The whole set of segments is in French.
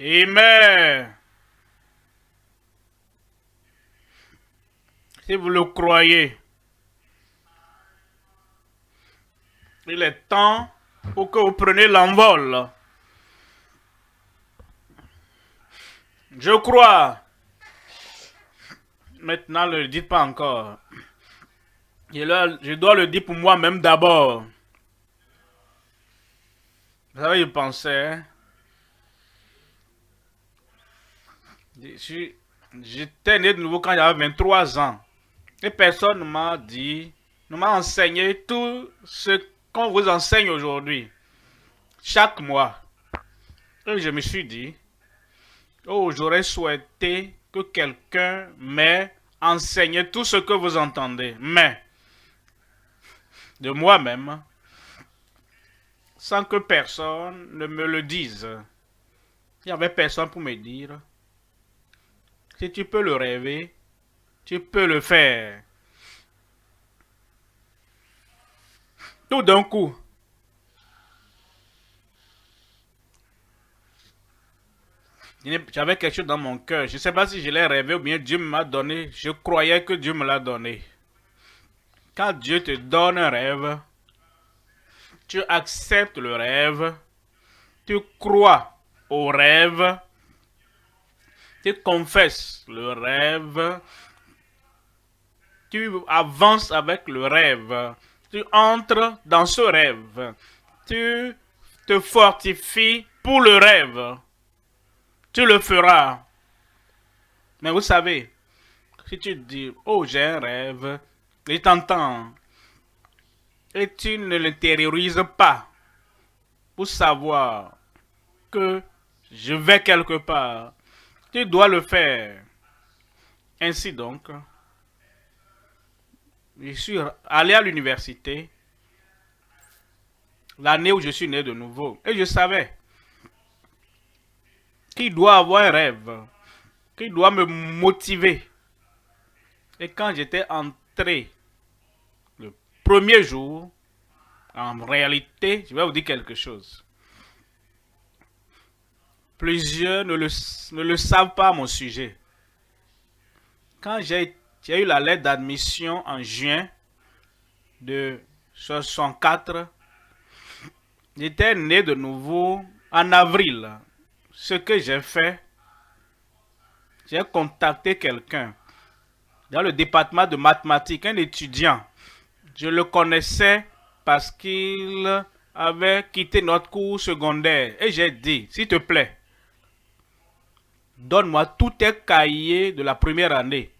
Amen. Si vous le croyez, il est temps pour que vous preniez l'envol. Je crois. Maintenant, ne le dites pas encore. Je dois le dire pour moi-même d'abord. Vous savez, je pensais. J'étais né de nouveau quand j'avais 23 ans. Et personne ne m'a dit, ne m'a enseigné tout ce qu'on vous enseigne aujourd'hui. Chaque mois. Et je me suis dit, oh, j'aurais souhaité que quelqu'un m'ait enseigné tout ce que vous entendez. Mais, de moi-même, sans que personne ne me le dise, il n'y avait personne pour me dire, si tu peux le rêver, tu peux le faire. Tout d'un coup, j'avais quelque chose dans mon cœur. Je ne sais pas si je l'ai rêvé ou bien Dieu m'a donné. Je croyais que Dieu me l'a donné. Quand Dieu te donne un rêve, tu acceptes le rêve, tu crois au rêve, tu confesses le rêve, tu avances avec le rêve, tu entres dans ce rêve, tu te fortifies pour le rêve. Tu le feras. Mais vous savez, si tu dis, oh, j'ai un rêve, et t'entends, et tu ne l'intériorises pas pour savoir que je vais quelque part, tu dois le faire. Ainsi donc, je suis allé à l'université l'année où je suis né de nouveau. Et je savais qu'il doit avoir un rêve, qu'il doit me motiver. Et quand j'étais entré le premier jour, en réalité, je vais vous dire quelque chose. Plusieurs ne le savent pas à mon sujet. Quand j'ai eu la lettre d'admission en juin de 64, j'étais né de nouveau en avril. Ce que j'ai fait, j'ai contacté quelqu'un dans le département de mathématiques, un étudiant. Je le connaissais parce qu'il avait quitté notre cours secondaire. Et j'ai dit, s'il te plaît, donne-moi tous tes cahiers de la première année.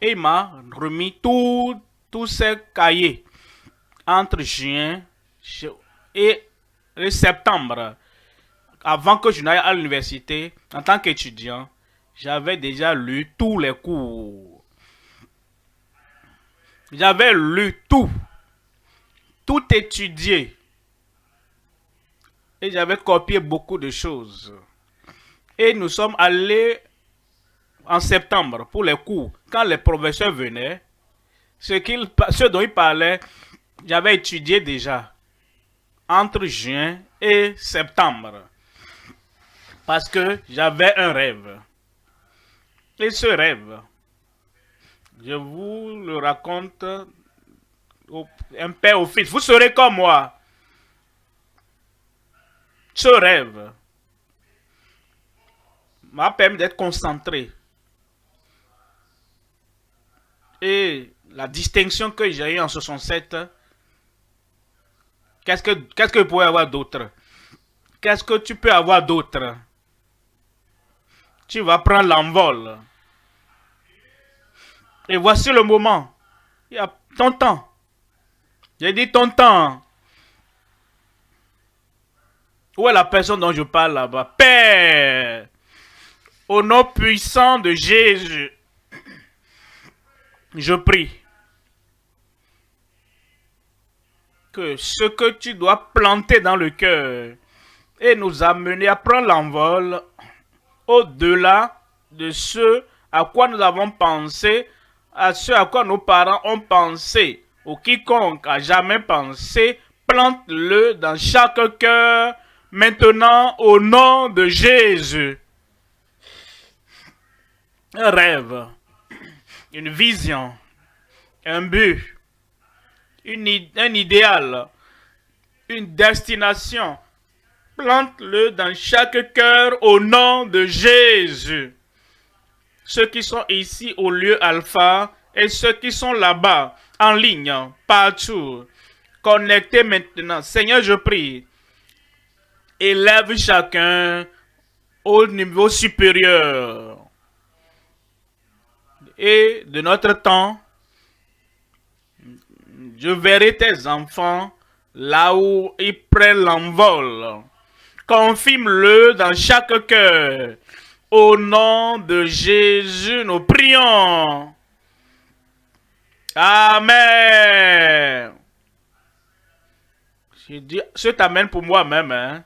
Et il m'a remis tous ces cahiers entre juin et septembre. Avant que je n'aille à l'université, en tant qu'étudiant, j'avais déjà lu tous les cours. J'avais lu tout étudié. Et j'avais copié beaucoup de choses. Et nous sommes allés en septembre pour les cours. Quand les professeurs venaient, ce dont ils parlaient, j'avais étudié déjà entre juin et septembre. Parce que j'avais un rêve. Et ce rêve, je vous le raconte un père au fils. Vous serez comme moi. Ce rêve m'a permis d'être concentré. Et la distinction que j'ai eue en 67, qu'est-ce que vous pouvez avoir d'autre? Qu'est-ce que tu peux avoir d'autre? Tu vas prendre l'envol. Et voici le moment. Il y a ton temps. J'ai dit ton temps. Où est la personne dont je parle là-bas? Père, au nom puissant de Jésus, je prie que ce que tu dois planter dans le cœur et nous amener à prendre l'envol au-delà de ce à quoi nous avons pensé, à ce à quoi nos parents ont pensé, ou quiconque a jamais pensé, plante-le dans chaque cœur maintenant au nom de Jésus. un rêve, une vision, un but, un idéal, une destination, plante-le dans chaque cœur au nom de Jésus. Ceux qui sont ici au lieu alpha et ceux qui sont là-bas, en ligne, partout, connectés maintenant. Seigneur, je prie, élève chacun au niveau supérieur. Et de notre temps, je verrai tes enfants là où ils prennent l'envol. Confirme-le dans chaque cœur. Au nom de Jésus, nous prions. Amen. Je dis cet amen pour moi-même. Hein?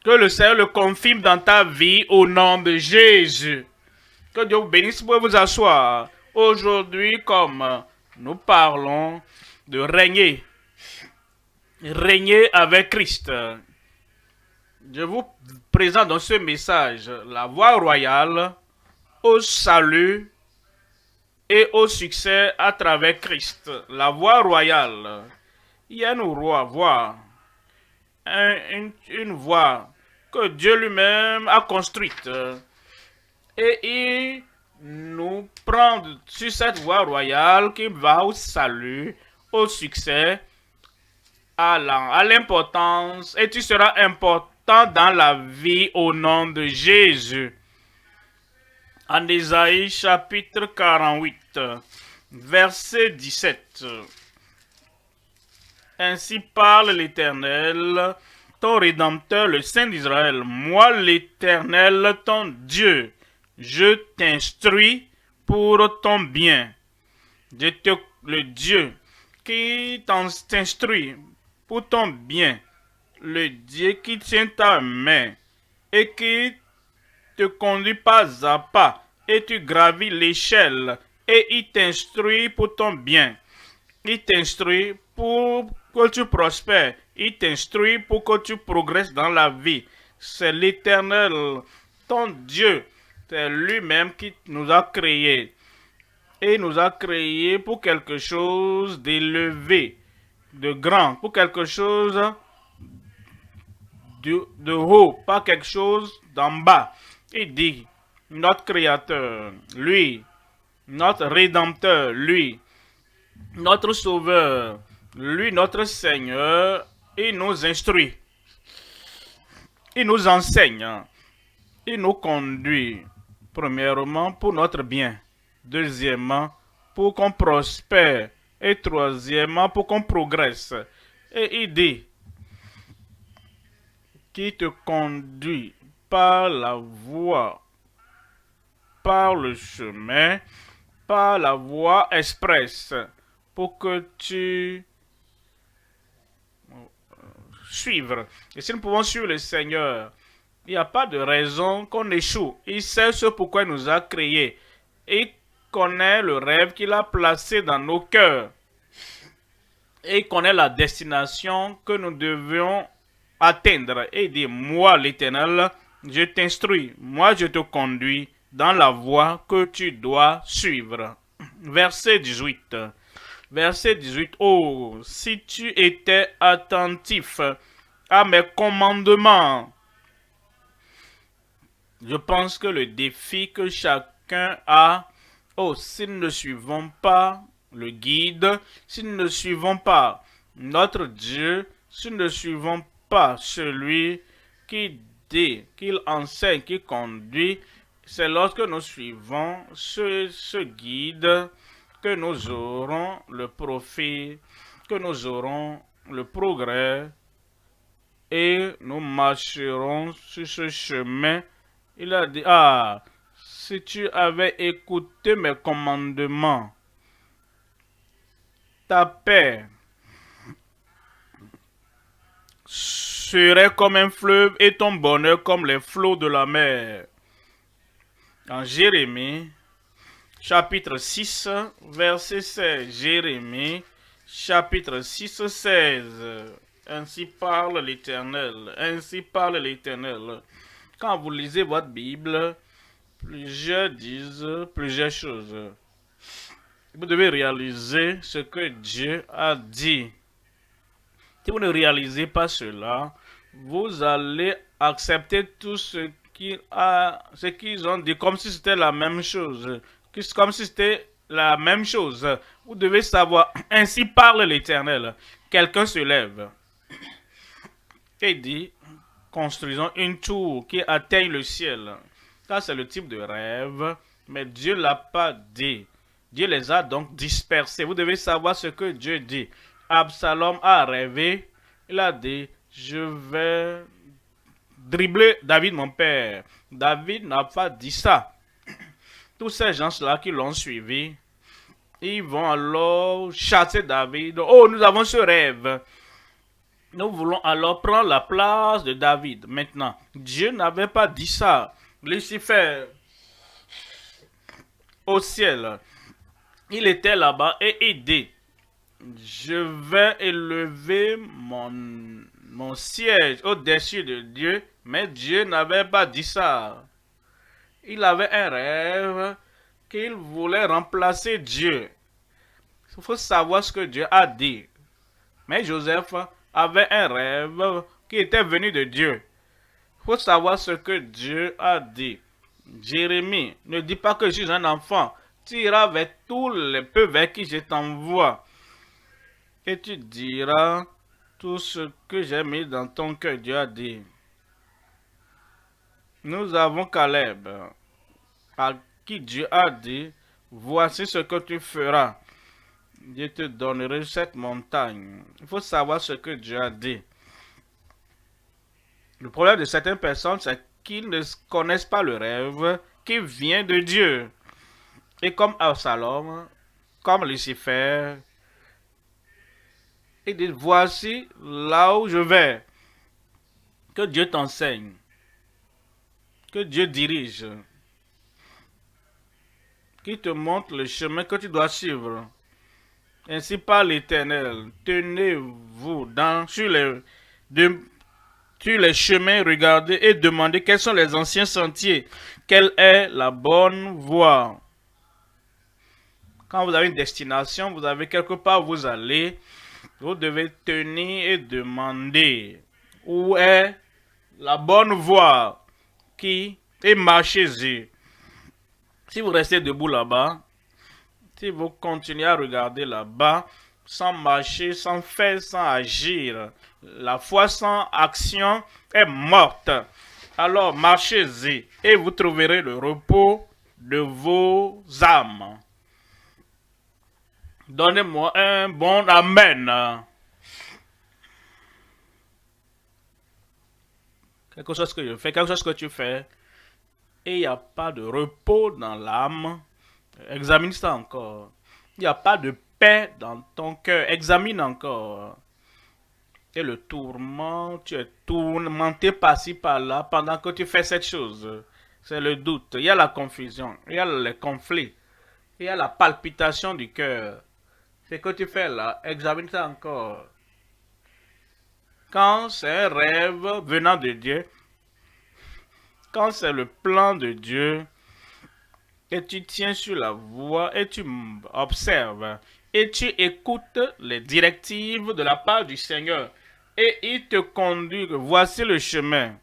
Que le Seigneur le confirme dans ta vie au nom de Jésus. Que Dieu vous bénisse. Vous pouvez vous asseoir. Aujourd'hui, comme nous parlons de régner. Régner avec Christ. Je vous présente dans ce message la voie royale au salut et au succès à travers Christ. La voie royale. Il y a une voie. Une voie que Dieu lui-même a construite. Et il nous prend sur cette voie royale qui va au salut, au succès, à l'importance. Et tu seras important dans la vie au nom de Jésus. En Ésaïe chapitre 48, verset 17. Ainsi parle l'Éternel, ton Rédempteur, le Saint d'Israël. Moi, l'Éternel, ton Dieu, je t'instruis pour ton bien. Le Dieu qui t'instruit pour ton bien. Le Dieu qui tient ta main et qui te conduit pas à pas et tu gravis l'échelle et il t'instruit pour ton bien. Il t'instruit pour que tu prospères. Il t'instruit pour que tu progresses dans la vie. C'est l'Éternel, ton Dieu. C'est lui-même qui nous a créés. Et il nous a créés pour quelque chose d'élevé, de grand, pour quelque chose de haut, pas quelque chose d'en bas. Il dit, notre Créateur, lui, notre Rédempteur, lui, notre Sauveur, lui, notre Seigneur, il nous instruit, il nous enseigne, il nous conduit, premièrement, pour notre bien, deuxièmement, pour qu'on prospère, et troisièmement, pour qu'on progresse. Et il dit, qui te conduit par la voie, par le chemin, par la voie express, pour que tu suives. Et si nous pouvons suivre le Seigneur, il n'y a pas de raison qu'on échoue. Il sait ce pourquoi il nous a créés. Il connaît le rêve qu'il a placé dans nos cœurs. Et il connaît la destination que nous devions atteindre. Et il dit, moi l'Éternel, je t'instruis, moi je te conduis dans la voie que tu dois suivre. Verset 18. Verset 18. Oh, si tu étais attentif à mes commandements. Je pense que le défi que chacun a, oh, si nous ne suivons pas le guide, si nous ne suivons pas notre Dieu, si nous ne suivons pas celui qui dit, qu'il enseigne, qui conduit, c'est lorsque nous suivons ce guide que nous aurons le profit, que nous aurons le progrès et nous marcherons sur ce chemin. Il a dit, ah, si tu avais écouté mes commandements, ta paix serait comme un fleuve et ton bonheur comme les flots de la mer. En Jérémie, chapitre 6, verset 16. Jérémie, chapitre 6, 16. Ainsi parle l'Éternel. Ainsi parle l'Éternel. Quand vous lisez votre Bible, Plusieurs disent plusieurs choses. Vous devez réaliser ce que Dieu a dit. Si vous ne réalisez pas cela, vous allez accepter tout ce qu'ils ont dit comme si c'était la même chose. Comme si c'était la même chose. Vous devez savoir, ainsi parle l'Éternel. Quelqu'un se lève et dit, construisons une tour qui atteigne le ciel. Ça, c'est le type de rêve, mais Dieu ne l'a pas dit. Dieu les a donc dispersés. Vous devez savoir ce que Dieu dit. Absalom a rêvé. Il a dit, je vais dribbler David, mon père. David n'a pas dit ça. Tous ces gens-là qui l'ont suivi, ils vont alors chasser David. Oh, nous avons ce rêve. Nous voulons alors prendre la place de David. Maintenant, Dieu n'avait pas dit ça. Lucifer, au ciel, il était là-bas et il dit, je vais élever mon siège au-dessus de Dieu. Mais Dieu n'avait pas dit ça. Il avait un rêve qu'il voulait remplacer Dieu. Il faut savoir ce que Dieu a dit. Mais Joseph avait un rêve qui était venu de Dieu. Il faut savoir ce que Dieu a dit. Jérémie, ne dis pas que je suis un enfant. Tu iras vers tous les peuples vers qui je t'envoie. Et tu diras tout ce que j'ai mis dans ton cœur. Dieu a dit. Nous avons Caleb, à qui Dieu a dit, voici ce que tu feras. Je te donnerai cette montagne. Il faut savoir ce que Dieu a dit. Le problème de certaines personnes, c'est qu'ils ne connaissent pas le rêve qui vient de Dieu. Et comme Absalom, comme Lucifer, ils disent, voici là où je vais. Que Dieu t'enseigne. Que Dieu dirige. Qui te montre le chemin que tu dois suivre. Ainsi par l'Éternel, tenez-vous sur les chemins, regardez et demandez quels sont les anciens sentiers, quelle est la bonne voie. Quand vous avez une destination, vous avez quelque part où vous allez, vous devez tenir et demander où est la bonne voie et marchez-y. Si vous restez debout là-bas, si vous continuez à regarder là-bas, sans marcher, sans faire, sans agir, la foi sans action est morte. Alors marchez-y et vous trouverez le repos de vos âmes. Donnez-moi un bon amen. Quelque chose que je fais, quelque chose que tu fais, et il n'y a pas de repos dans l'âme. Examine ça encore. Il n'y a pas de paix dans ton cœur. Examine encore. Et le tourment, tu es tourmenté par-ci, par-là pendant que tu fais cette chose. C'est le doute. Il y a la confusion. Il y a les conflits. Il y a la palpitation du cœur. Ce que tu fais là, examine ça encore. Quand c'est un rêve venant de Dieu, quand c'est le plan de Dieu, et tu tiens sur la voie et tu observes et tu écoutes les directives de la part du Seigneur et il te conduit. Voici le chemin.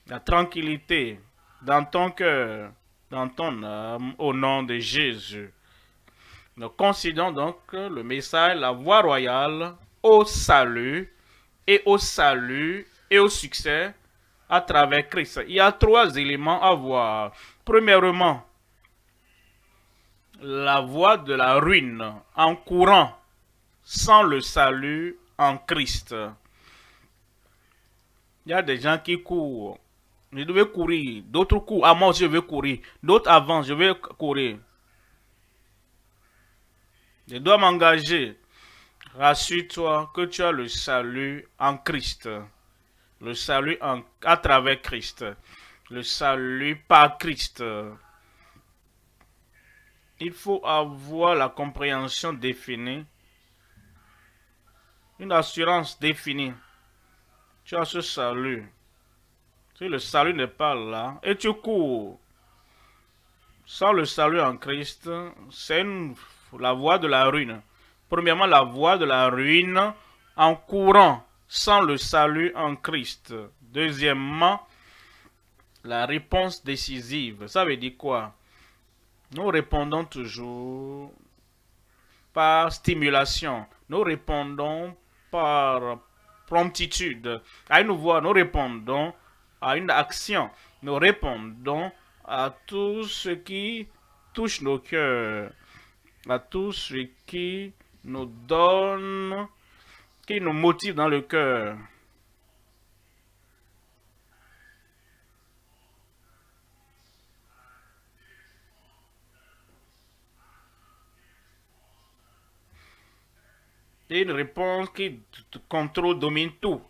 La tranquillité dans ton cœur, dans ton âme, au nom de Jésus. Nous considérons donc le message, la voie royale au salut et au succès à travers Christ. Il y a 3 éléments à voir. Premièrement, la voie de la ruine en courant sans le salut en Christ. Il y a des gens qui courent. Je devais courir. D'autres courent. Ah, moi aussi, je veux courir. D'autres avancent. Je vais courir. Je dois m'engager. Rassure-toi que tu as le salut en Christ. Le salut à travers Christ. Le salut par Christ. Il faut avoir la compréhension définie. Une assurance définie. Tu as ce salut. Si le salut n'est pas là, et tu cours sans le salut en Christ, c'est la voie de la ruine. Premièrement, la voie de la ruine en courant sans le salut en Christ. Deuxièmement, la réponse décisive. Ça veut dire quoi? Nous répondons toujours par stimulation. Nous répondons par promptitude. À une voix, nous répondons à une action. Nous répondons à tout ce qui touche nos cœurs, à tout ce qui nous donne, qui nous motive dans le cœur. Et une réponse qui contrôle, domine tout.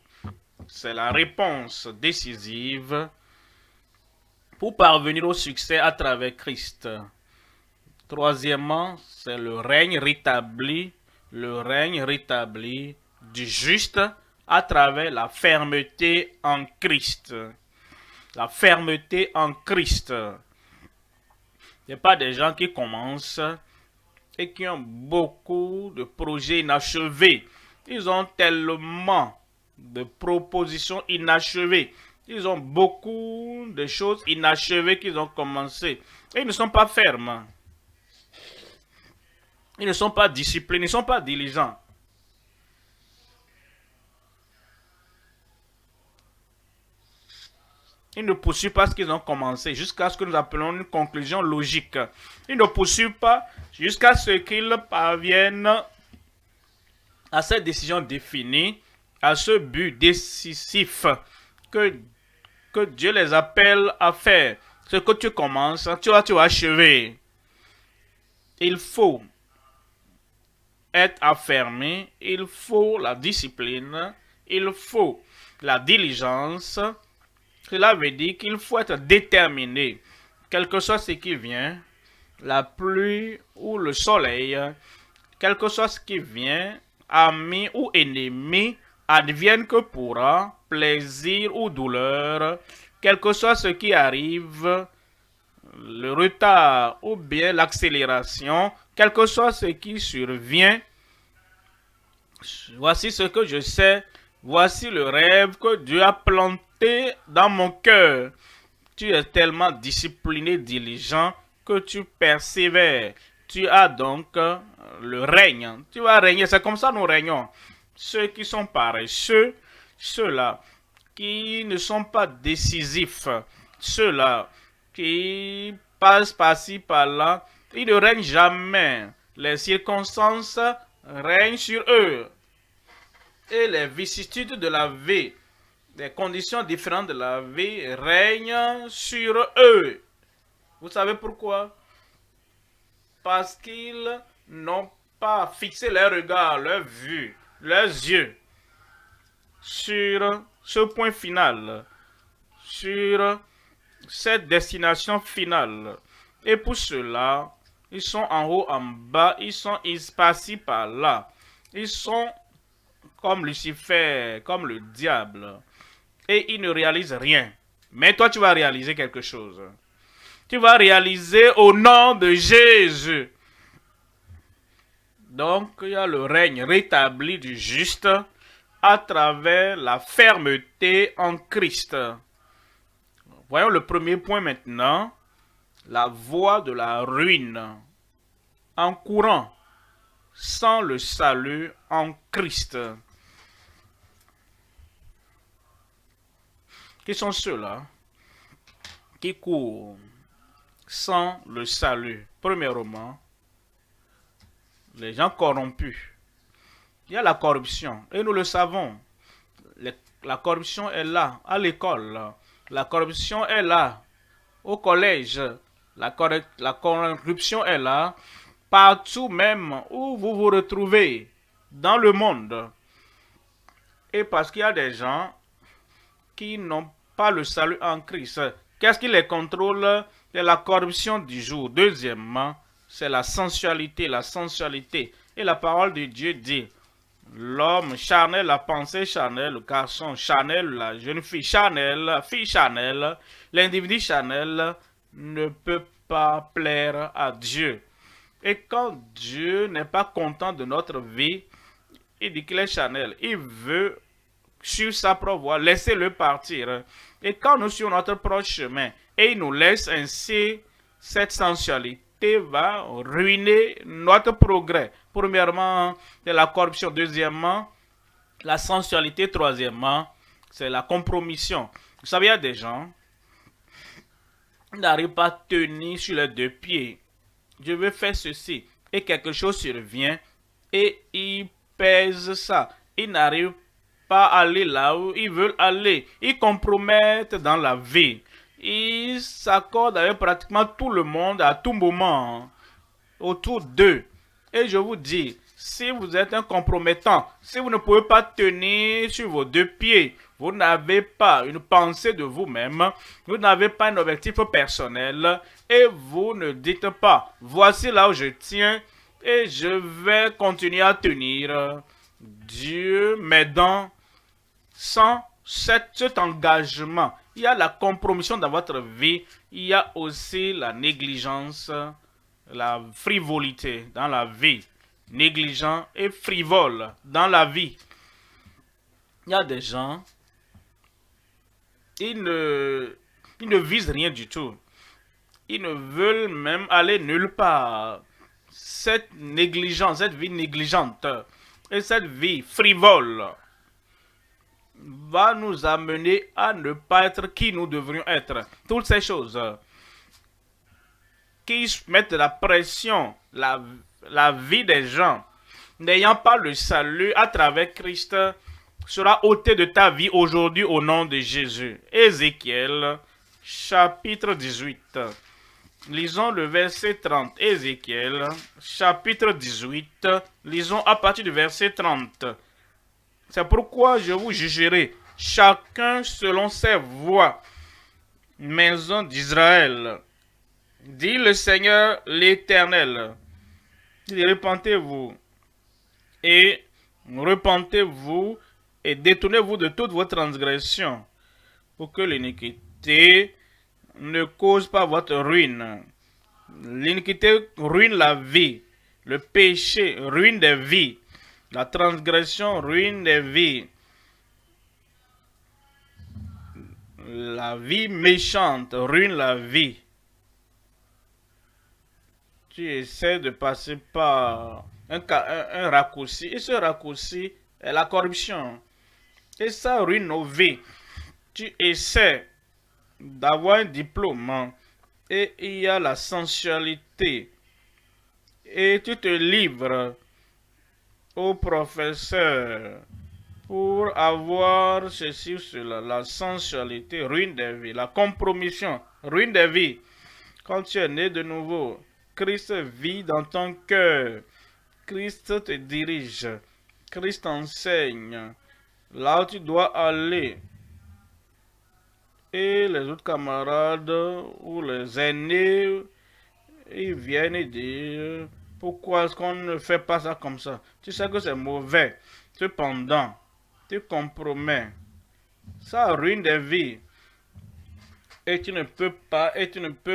C'est la réponse décisive pour parvenir au succès à travers Christ. Troisièmement, c'est le règne rétabli du juste à travers la fermeté en Christ. La fermeté en Christ. Il n'y a pas des gens qui commencent et qui ont beaucoup de projets inachevés. Ils ont tellement de propositions inachevées. Ils ont beaucoup de choses inachevées qu'ils ont commencé. Et ils ne sont pas fermes. Ils ne sont pas disciplinés, ils ne sont pas diligents. Ils ne poursuivent pas ce qu'ils ont commencé jusqu'à ce que nous appelons une conclusion logique. Ils ne poursuivent pas jusqu'à ce qu'ils parviennent à cette décision définie, à ce but décisif que Dieu les appelle à faire. Ce que tu commences, tu vas achever. Il faut être affermé, il faut la discipline, il faut la diligence. Cela veut dire qu'il faut être déterminé. Quel que soit ce qui vient, la pluie ou le soleil, quel que soit ce qui vient, ami ou ennemi, advienne que pourra, plaisir ou douleur, quel que soit ce qui arrive, le retard ou bien l'accélération, quel que soit ce qui survient, voici ce que je sais, voici le rêve que Dieu a planté dans mon cœur. Tu es tellement discipliné, diligent, que tu persévères. Tu as donc le règne. Tu vas régner, c'est comme ça nous régnons. Ceux qui sont paresseux, ceux-là qui ne sont pas décisifs, ceux-là qui passent par-ci, par-là, ils ne règnent jamais. Les circonstances règnent sur eux. Et les vicissitudes de la vie, les conditions différentes de la vie règnent sur eux. Vous savez pourquoi? Parce qu'ils n'ont pas fixé leur regard, leur vue, leurs yeux sur ce point final, sur cette destination finale. Et pour cela, ils sont en haut, en bas, ils sont par-ci, par-là. Ils sont comme Lucifer, comme le diable. Et ils ne réalisent rien. Mais toi, tu vas réaliser quelque chose. Tu vas réaliser au nom de Jésus. Donc, il y a le règne rétabli du juste à travers la fermeté en Christ. Voyons le premier point maintenant. La voie de la ruine. En courant sans le salut en Christ. Qui sont ceux-là qui courent sans le salut? Premièrement, les gens corrompus. Il y a la corruption, et nous le savons. La corruption est là, à l'école. La corruption est là, au collège. La corruption est là, partout même où vous vous retrouvez dans le monde. Et parce qu'il y a des gens qui n'ont pas le salut en Christ. Qu'est-ce qui les contrôle? C'est la corruption du jour. Deuxièmement, c'est la sensualité, la sensualité. Et la parole de Dieu dit, L'homme charnel, la pensée charnelle, le garçon charnel, la jeune fille charnelle, l'individu charnel ne peut pas plaire à Dieu. Et quand Dieu n'est pas content de notre vie, il dit qu'il est charnel. Il veut sur sa propre voie, laissez-le partir. Et quand nous suivons notre propre chemin, et il nous laisse ainsi, cette sensualité va ruiner notre progrès. Premièrement, c'est la corruption. Deuxièmement, la sensualité. Troisièmement, c'est la compromission. Vous savez, il y a des gens qui n'arrivent pas à tenir sur les deux pieds. Je veux faire ceci. Et quelque chose survient et ils pèsent ça. Ils n'arrivent pas à aller là où ils veulent aller. Ils compromettent dans la vie. Ils s'accordent avec pratiquement tout le monde à tout moment autour d'eux. Et je vous dis, si vous êtes un compromettant, si vous ne pouvez pas tenir sur vos deux pieds, vous n'avez pas une pensée de vous-même, vous n'avez pas un objectif personnel, et vous ne dites pas, voici là où je tiens, et je vais continuer à tenir. Dieu m'aidant, sans cet engagement, il y a la compromission dans votre vie, il y a aussi la négligence, la frivolité dans la vie. Négligent et frivole dans la vie. Il y a des gens, ils ne visent rien du tout. Ils ne veulent même aller nulle part. Cette négligence, cette vie négligente et cette vie frivole va nous amener à ne pas être qui nous devrions être. Toutes ces choses qui mettent de la pression, la vie des gens, n'ayant pas le salut à travers Christ, sera ôté de ta vie aujourd'hui au nom de Jésus. Ézéchiel, chapitre 18. Lisons le verset 30. Ézéchiel, chapitre 18. Lisons à partir du verset 30. C'est pourquoi je vous jugerai, chacun selon ses voies. Maison d'Israël, dit le Seigneur l'Éternel. Repentez-vous et détournez-vous de toutes vos transgressions pour que l'iniquité ne cause pas votre ruine. L'iniquité ruine la vie, le péché ruine des vies, la transgression ruine des vies, la vie méchante ruine la vie. Tu essaies de passer par un raccourci, et ce raccourci est la corruption. Et ça ruine nos vies. Tu essaies d'avoir un diplôme, et il y a la sensualité. Et tu te livres au professeur pour avoir ceci ou cela. La sensualité ruine des vies. La compromission ruine des vies. Quand tu es né de nouveau, Christ vit dans ton cœur. Christ te dirige. Christ enseigne là où tu dois aller. Et les autres camarades ou les aînés, ils viennent dire, pourquoi est-ce qu'on ne fait pas ça comme ça? Tu sais que c'est mauvais. Cependant, tu compromets. Ça ruine des vies. Et tu ne peux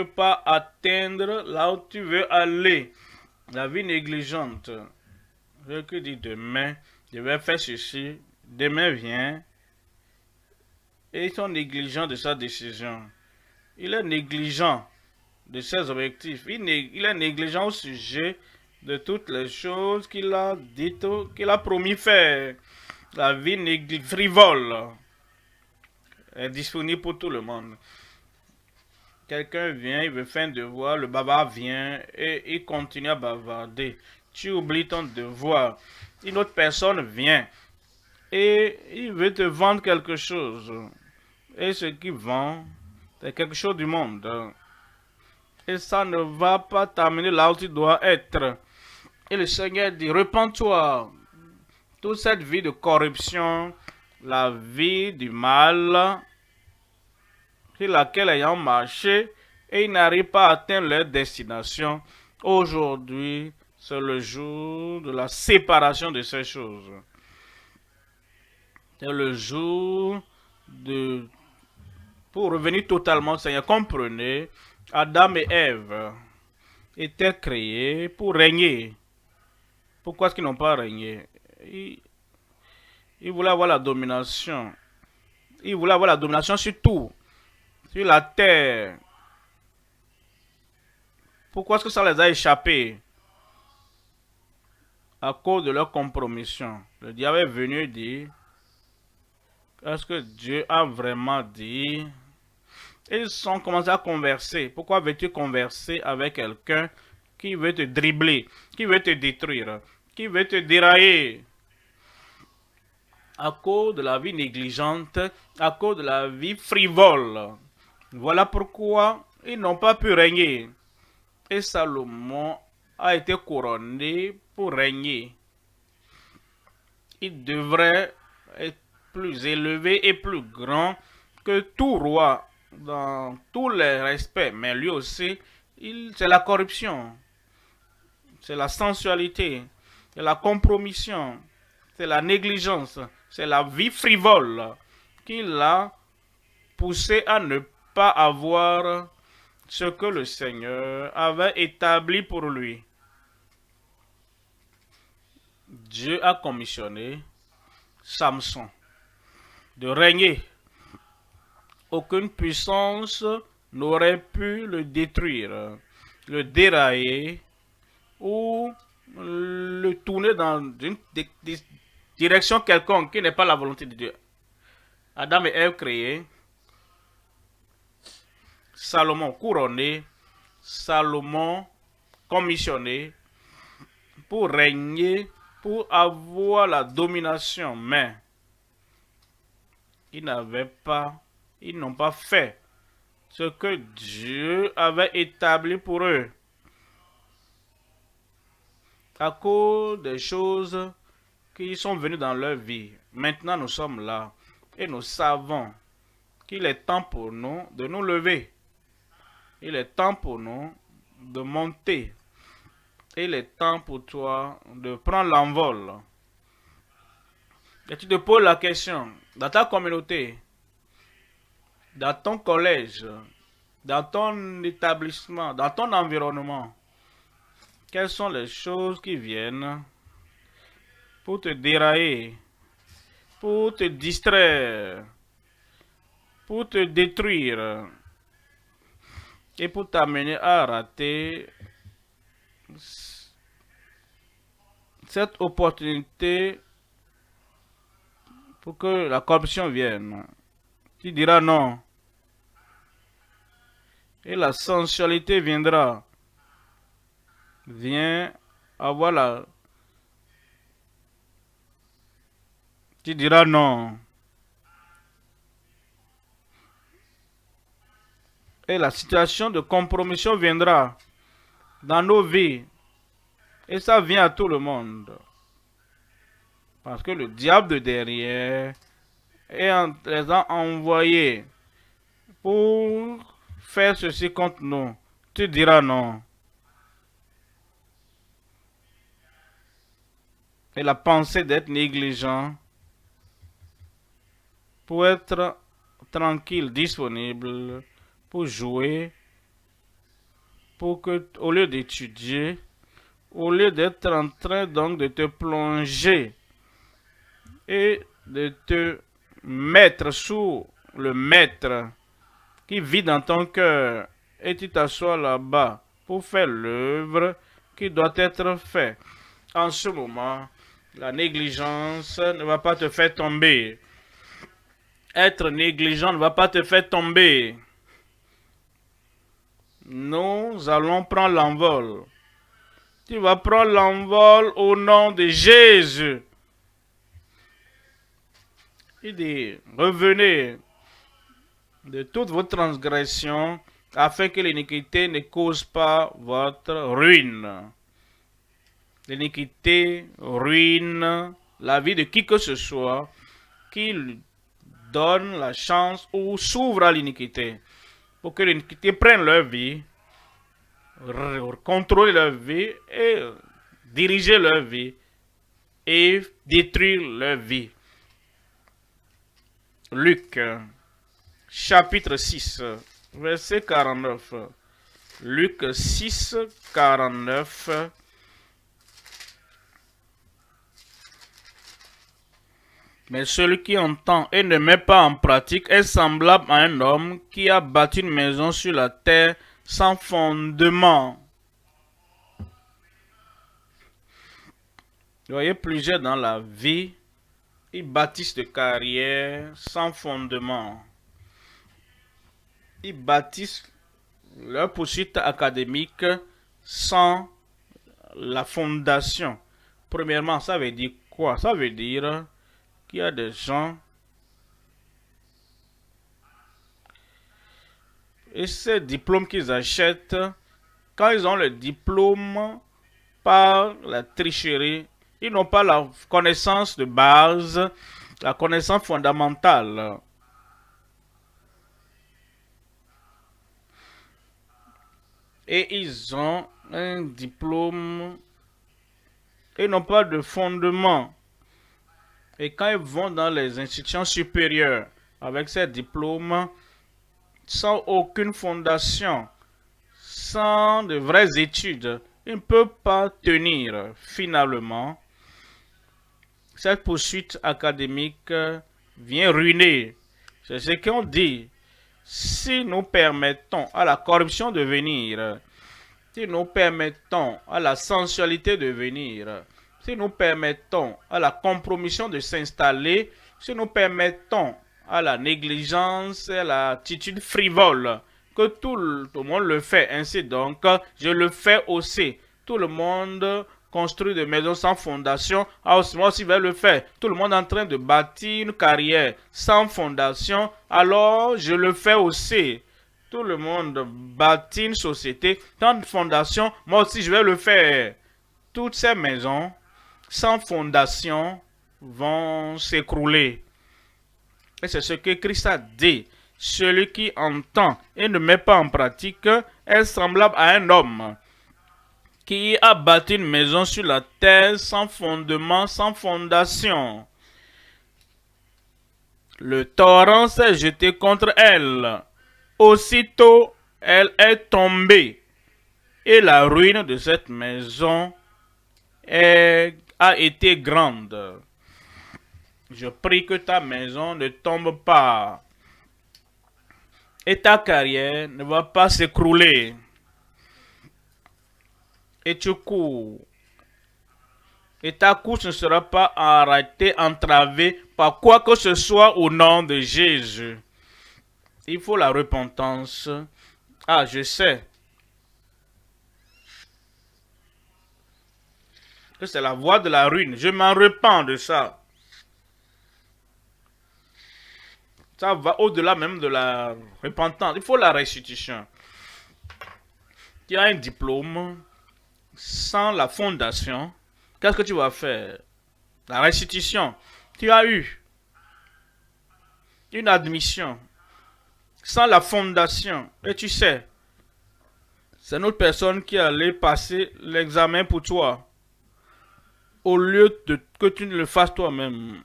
pas atteindre là où tu veux aller. La vie négligente. Je te dis demain, je vais faire ceci. Demain vient. Et ils sont négligents de sa décision. Il est négligent de ses objectifs. Il est négligent au sujet de toutes les choses qu'il a dites, qu'il a promis faire. La vie frivole est disponible pour tout le monde. Quelqu'un vient, il veut faire un devoir, le bavard vient et il continue à bavarder. Tu oublies ton devoir. Une autre personne vient et il veut te vendre quelque chose. Et ce qu'il vend, c'est quelque chose du monde. Et ça ne va pas t'amener là où tu dois être. Et le Seigneur dit, repens-toi. Toute cette vie de corruption, la vie du mal, sur laquelle ayant marché, et ils n'arrivent pas à atteindre leur destination. Aujourd'hui, c'est le jour de la séparation de ces choses. C'est le jour de... Pour revenir totalement, Seigneur, comprenez, Adam et Ève étaient créés pour régner. Pourquoi est-ce qu'ils n'ont pas régné? Ils voulaient avoir la domination. Ils voulaient avoir la domination sur tout, sur la terre. Pourquoi est-ce que ça les a échappés? À cause de leur compromission. Le diable est venu dire, est-ce que Dieu a vraiment dit? Ils ont commencé à converser. Pourquoi veux-tu converser avec quelqu'un qui veut te dribbler, qui veut te détruire, qui veut te dérailler? À cause de la vie négligente, à cause de la vie frivole. Voilà pourquoi ils n'ont pas pu régner. Et Salomon a été couronné pour régner. Il devrait être plus élevé et plus grand que tout roi dans tous les respects. Mais lui aussi, c'est la corruption, c'est la sensualité, c'est la compromission, c'est la négligence, c'est la vie frivole qui l'a poussé à ne pas avoir ce que le Seigneur avait établi pour lui. Dieu a commissionné Samson de régner. Aucune puissance n'aurait pu le détruire, le dérailler ou le tourner dans une direction quelconque qui n'est pas la volonté de Dieu. Adam et Ève créés, Salomon couronné, Salomon commissionné pour régner, pour avoir la domination, mais ils n'ont pas fait ce que Dieu avait établi pour eux. À cause des choses qui sont venues dans leur vie. Maintenant, nous sommes là et nous savons qu'il est temps pour nous de nous lever. Il est temps pour nous de monter. Il est temps pour toi de prendre l'envol. Et tu te poses la question, dans ta communauté, dans ton collège, dans ton établissement, dans ton environnement, quelles sont les choses qui viennent pour te dérailler, pour te distraire, pour te détruire et pour t'amener à rater cette opportunité pour que la corruption vienne. Tu diras non. Et la sensualité viendra. Viens avoir la... Tu diras non. Et la situation de compromission viendra dans nos vies. Et ça vient à tout le monde. Parce que le diable de derrière les a envoyés pour faire ceci contre nous. Tu diras non. Et la pensée d'être négligent pour être tranquille, disponible, pour jouer, pour que, au lieu d'étudier, au lieu d'être en train donc de te plonger et de te mettre sous le maître qui vit dans ton cœur et tu t'assois là-bas pour faire l'œuvre qui doit être faite. En ce moment, la négligence ne va pas te faire tomber. Être négligent ne va pas te faire tomber. Nous allons prendre l'envol. Tu vas prendre l'envol au nom de Jésus. Il dit, revenez de toutes vos transgressions afin que l'iniquité ne cause pas votre ruine. L'iniquité ruine la vie de qui que ce soit qui donne la chance ou s'ouvre à l'iniquité. Pour que l'iniquité prenne leur vie, contrôler leur vie et diriger leur vie et détruire leur vie. Luc, chapitre 6, verset 49. Luc 6, 49. Mais celui qui entend et ne met pas en pratique est semblable à un homme qui a bâti une maison sur la terre sans fondement. Vous voyez, plusieurs dans la vie, ils bâtissent de carrière sans fondement. Ils bâtissent leur poursuite académique sans la fondation. Premièrement, ça veut dire quoi? Ça veut dire qu'il y a des gens et ces diplômes qu'ils achètent, quand ils ont le diplôme par la tricherie, ils n'ont pas la connaissance de base, la connaissance fondamentale. Et ils ont un diplôme et n'ont pas de fondement. Et quand ils vont dans les institutions supérieures avec ces diplômes, sans aucune fondation, sans de vraies études, ils ne peuvent pas tenir. Finalement, cette poursuite académique vient ruiner. C'est ce qu'on dit. Si nous permettons à la corruption de venir, si nous permettons à la sensualité de venir, si nous permettons à la compromission de s'installer, si nous permettons à la négligence et à l'attitude frivole, que tout le monde le fait, ainsi donc, je le fais aussi. Tout le monde construit des maisons sans fondation, moi aussi je vais le faire. Tout le monde est en train de bâtir une carrière sans fondation, alors je le fais aussi. Tout le monde bâtit une société sans fondation, moi aussi je vais le faire. Toutes ces maisons sans fondation vont s'écrouler. Et c'est ce que Christ a dit. Celui qui entend et ne met pas en pratique est semblable à un homme qui a bâti une maison sur la terre sans fondement, sans fondation. Le torrent s'est jeté contre elle. Aussitôt, elle est tombée. Et la ruine de cette maison a été grande. Je prie que ta maison ne tombe pas. Et ta carrière ne va pas s'écrouler. Et tu cours. Et ta course ne sera pas arrêtée, entravée par quoi que ce soit au nom de Jésus. Il faut la repentance. Ah, je sais que c'est la voie de la ruine. Je m'en repens de ça. Ça va au-delà même de la repentance. Il faut la restitution. Tu as un diplôme sans la fondation. Qu'est-ce que tu vas faire? La restitution. Tu as eu une admission sans la fondation. Et tu sais, c'est une autre personne qui allait passer l'examen pour toi. Au lieu de que tu ne le fasses toi-même.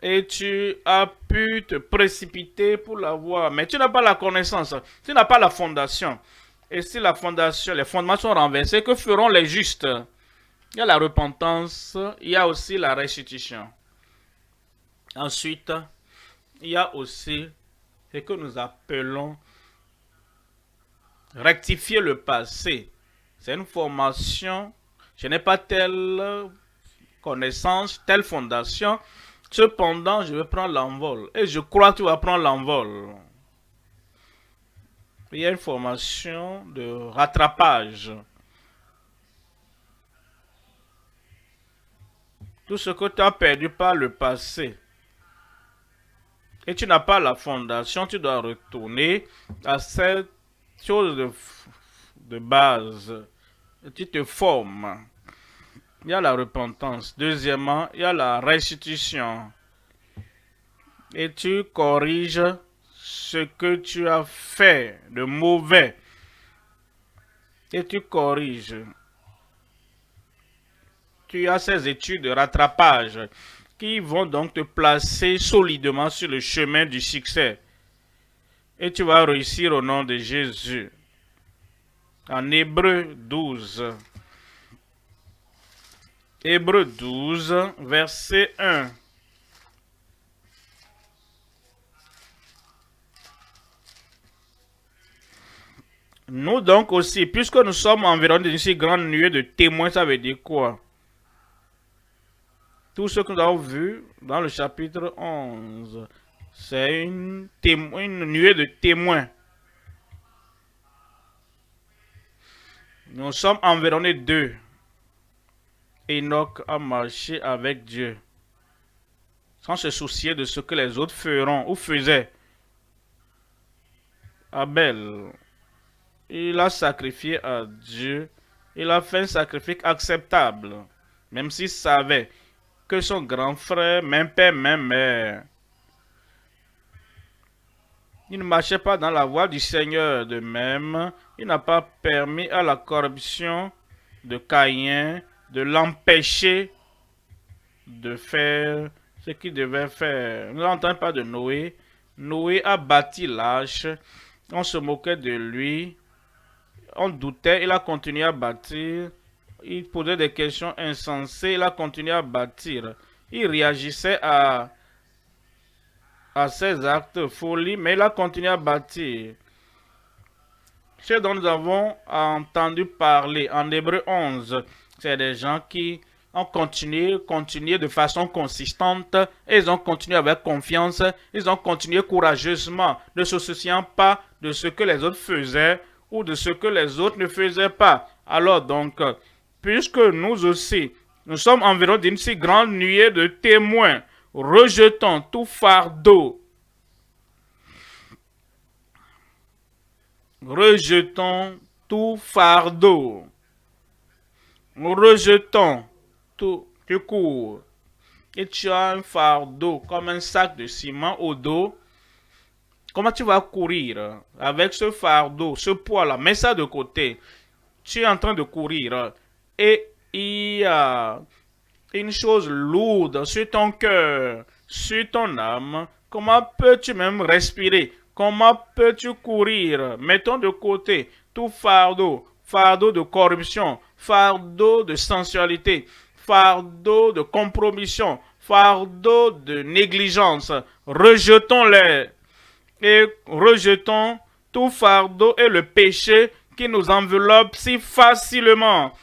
Et tu as pu te précipiter pour l'avoir. Mais tu n'as pas la connaissance. Tu n'as pas la fondation. Et si la fondation, les fondements sont renversés, que feront les justes? Il y a la repentance, il y a aussi la restitution. Ensuite, il y a aussi ce que nous appelons rectifier le passé. C'est une formation. Je n'ai pas telle connaissance, telle fondation. Cependant, je vais prendre l'envol. Et je crois que tu vas prendre l'envol. Il y a une formation de rattrapage. Tout ce que tu as perdu par le passé. Et tu n'as pas la fondation, tu dois retourner à cette chose de base. Et tu te formes. Il y a la repentance. Deuxièmement, il y a la restitution. Et tu corriges ce que tu as fait de mauvais. Et tu corriges. Tu as ces études de rattrapage qui vont donc te placer solidement sur le chemin du succès. Et tu vas réussir au nom de Jésus. En Hébreux 12. Hébreux 12, verset 1. Nous donc aussi, puisque nous sommes environnés d'une si grande nuée de témoins, ça veut dire quoi? Tout ce que nous avons vu dans le chapitre 11, c'est une nuée de témoins. Nous sommes environnés d'eux. Enoch a marché avec Dieu, sans se soucier de ce que les autres feront ou faisaient. Abel, il a sacrifié à Dieu, il a fait un sacrifice acceptable, même s'il savait que son grand frère, même père, même mère, il ne marchait pas dans la voie du Seigneur. De même, il n'a pas permis à la corruption de Caïn de l'empêcher de faire ce qu'il devait faire. Nous n'entendons pas de Noé. Noé a bâti l'arche, on se moquait de lui, on doutait, il a continué à bâtir, il posait des questions insensées, il a continué à bâtir. Il réagissait à ses actes de folie, mais il a continué à bâtir. Ce dont nous avons entendu parler en Hébreux 11, c'est des gens qui ont continué de façon consistante, et ils ont continué avec confiance, ils ont continué courageusement, ne se souciant pas de ce que les autres faisaient ou de ce que les autres ne faisaient pas. Alors donc, puisque nous aussi, nous sommes environ d'une si grande nuée de témoins, rejetons tout fardeau. Rejetons tout fardeau. Rejetons tout. Tu cours. Et tu as un fardeau comme un sac de ciment au dos. Comment tu vas courir avec ce fardeau, ce poids-là? Mets ça de côté. Tu es en train de courir. Et il y a une chose lourde sur ton cœur, sur ton âme. Comment peux-tu même respirer? Comment peux-tu courir? Mettons de côté tout fardeau, fardeau de corruption, fardeau de sensualité, fardeau de compromission, fardeau de négligence. Rejetons-les et rejetons tout fardeau et le péché qui nous enveloppe si facilement.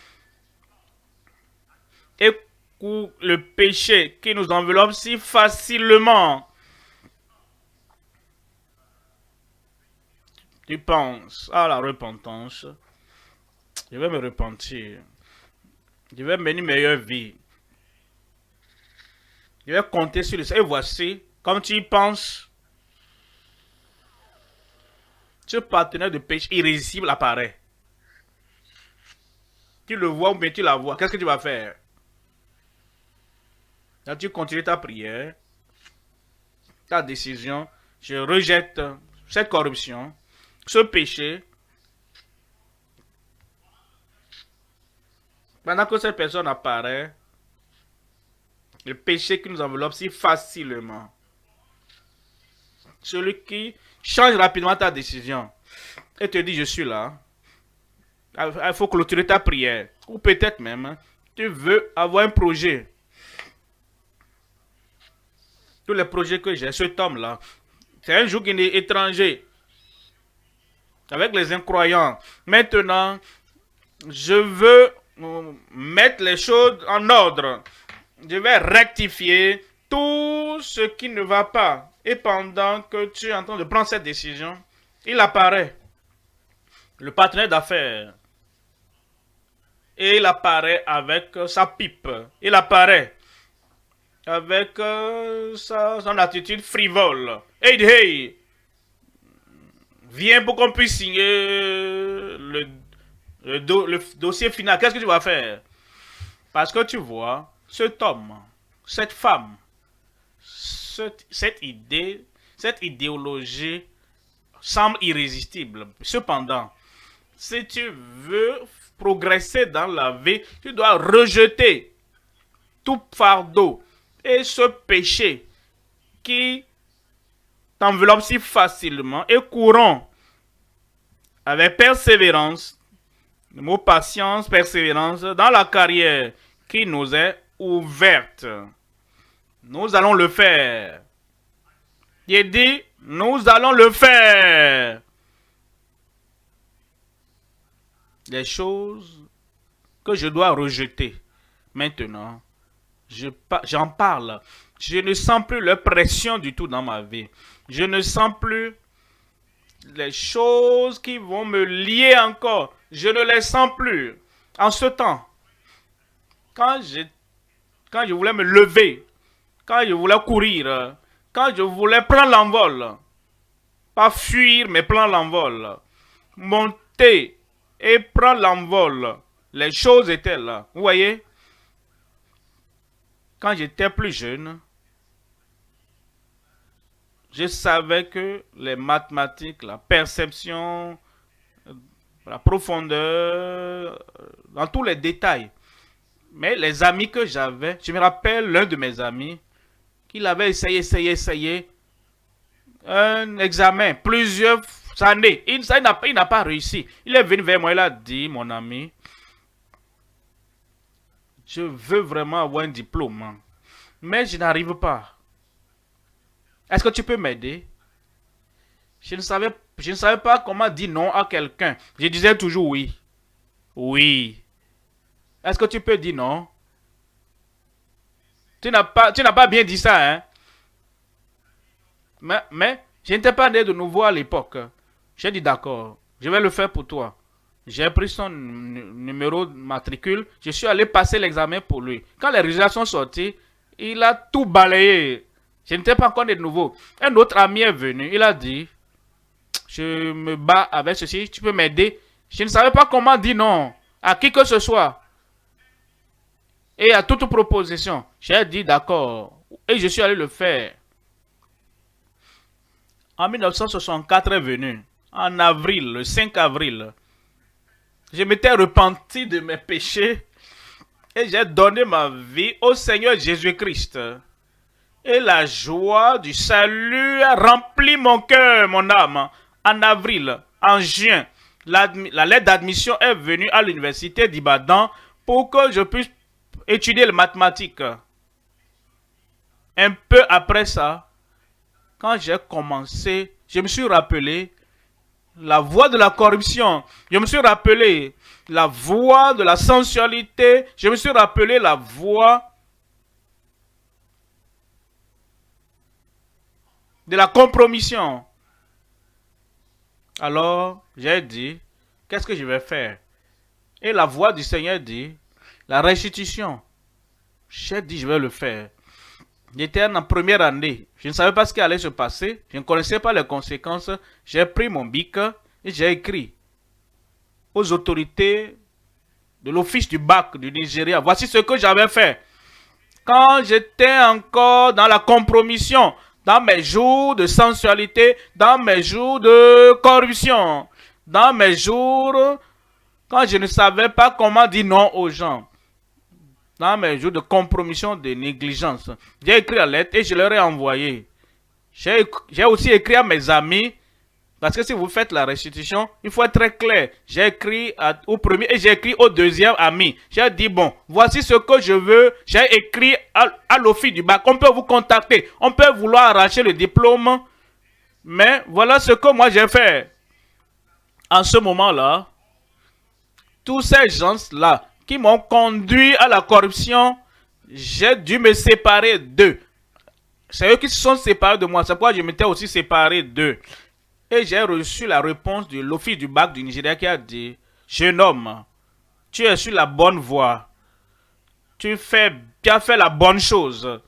Et le péché qui nous enveloppe si facilement. Tu penses à la repentance. Je vais me repentir. Je vais mener une meilleure vie. Je vais compter sur le Seigneur. Et voici, comme tu y penses, ce partenaire de péché irrésistible apparaît. Tu le vois ou bien tu la vois. Qu'est-ce que tu vas faire? Là, tu continues ta prière, ta décision. Je rejette cette corruption, ce péché. Pendant que cette personne apparaît, le péché qui nous enveloppe si facilement. Celui qui change rapidement ta décision et te dit je suis là. Il faut clôturer ta prière. Ou peut-être même, tu veux avoir un projet. Tous les projets que j'ai, cet homme-là, c'est un jour qu'il est étranger. Avec les incroyants. Maintenant, je veux mettre les choses en ordre. Je vais rectifier tout ce qui ne va pas. Et pendant que tu es en train de prendre cette décision, il apparaît. Le partenaire d'affaires. Et il apparaît avec sa pipe. Il apparaît avec son attitude frivole. Et il dit, hey, viens pour qu'on puisse signer le dossier final. Qu'est-ce que tu vas faire? Parce que tu vois, cet homme, cette femme, cette idée, cette idéologie semble irrésistible. Cependant, si tu veux progresser dans la vie, tu dois rejeter tout fardeau Et ce péché qui t'enveloppe si facilement et courant avec persévérance, le mot patience, persévérance, dans la carrière qui nous est ouverte. Nous allons le faire. Il dit, nous allons le faire. Les choses que je dois rejeter. Maintenant, j'en parle. Je ne sens plus la pression du tout dans ma vie. Je ne sens plus les choses qui vont me lier encore. Je ne les sens plus. En ce temps, quand je voulais me lever, quand je voulais courir, quand je voulais prendre l'envol, pas fuir, mais prendre l'envol, monter et prendre l'envol, les choses étaient là. Vous voyez? Quand j'étais plus jeune, je savais que les mathématiques, la perception, la profondeur, dans tous les détails. Mais les amis que j'avais, je me rappelle l'un de mes amis, qu'il avait essayé un examen, plusieurs années. Il n'a pas réussi. Il est venu vers moi, il a dit, mon ami, je veux vraiment avoir un diplôme, mais je n'arrive pas. Est-ce que tu peux m'aider? Je ne savais pas comment dire non à quelqu'un. Je disais toujours oui. Oui. Est-ce que tu peux dire non? Tu n'as pas bien dit ça, hein? Mais je n'étais pas né de nouveau à l'époque. J'ai dit d'accord, je vais le faire pour toi. J'ai pris son numéro de matricule. Je suis allé passer l'examen pour lui. Quand les résultats sont sortis, il a tout balayé. Je n'étais pas encore né de nouveau. Un autre ami est venu. Il a dit, je me bats avec ceci, tu peux m'aider? Je ne savais pas comment dire non à qui que ce soit. Et à toute proposition. J'ai dit d'accord. Et je suis allé le faire. En 1964 est venu. En avril, le 5 avril. Je m'étais repenti de mes péchés. Et j'ai donné ma vie au Seigneur Jésus-Christ. Et la joie du salut a rempli mon cœur, mon âme. En avril, en juin, la lettre d'admission est venue à l'université d'Ibadan pour que je puisse étudier les mathématiques. Un peu après ça, quand j'ai commencé, je me suis rappelé la voie de la corruption. Je me suis rappelé la voie de la sensualité. Je me suis rappelé la voie de la compromission. Alors, j'ai dit, qu'est-ce que je vais faire? Et la voix du Seigneur dit, la restitution. J'ai dit, je vais le faire. J'étais en première année. Je ne savais pas ce qui allait se passer. Je ne connaissais pas les conséquences. J'ai pris mon bic et j'ai écrit aux autorités de l'office du bac du Nigeria. Voici ce que j'avais fait. Quand j'étais encore dans la compromission, dans mes jours de sensualité, dans mes jours de corruption, dans mes jours quand je ne savais pas comment dire non aux gens, dans mes jours de compromission, de négligence, j'ai écrit la lettre et je leur ai envoyé. J'ai aussi écrit à mes amis, parce que si vous faites la restitution, il faut être très clair. J'ai écrit au premier et j'ai écrit au deuxième ami. J'ai dit, bon, voici ce que je veux. J'ai écrit à l'office du bac. On peut vous contacter. On peut vouloir arracher le diplôme. Mais voilà ce que moi j'ai fait. En ce moment-là, tous ces gens-là qui m'ont conduit à la corruption, j'ai dû me séparer d'eux. C'est eux qui se sont séparés de moi. C'est pourquoi je m'étais aussi séparé d'eux. Et j'ai reçu la réponse de l'office du bac du Nigeria qui a dit, jeune homme, tu es sur la bonne voie. Tu as fait la bonne chose.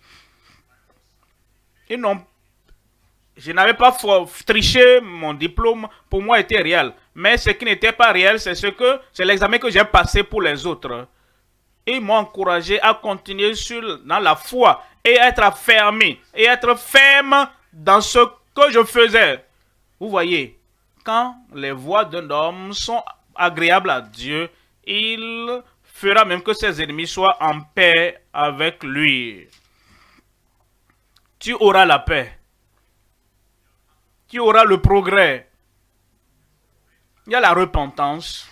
Je n'avais pas triché, mon diplôme pour moi était réel. Mais ce qui n'était pas réel, c'est l'examen que j'ai passé pour les autres. Et ils m'ont encouragé à continuer dans la foi et être affermi et être ferme dans ce que je faisais. Vous voyez, quand les voies d'un homme sont agréables à Dieu, il fera même que ses ennemis soient en paix avec lui. tu auras la paix. Tu auras le progrès. Il y a la repentance,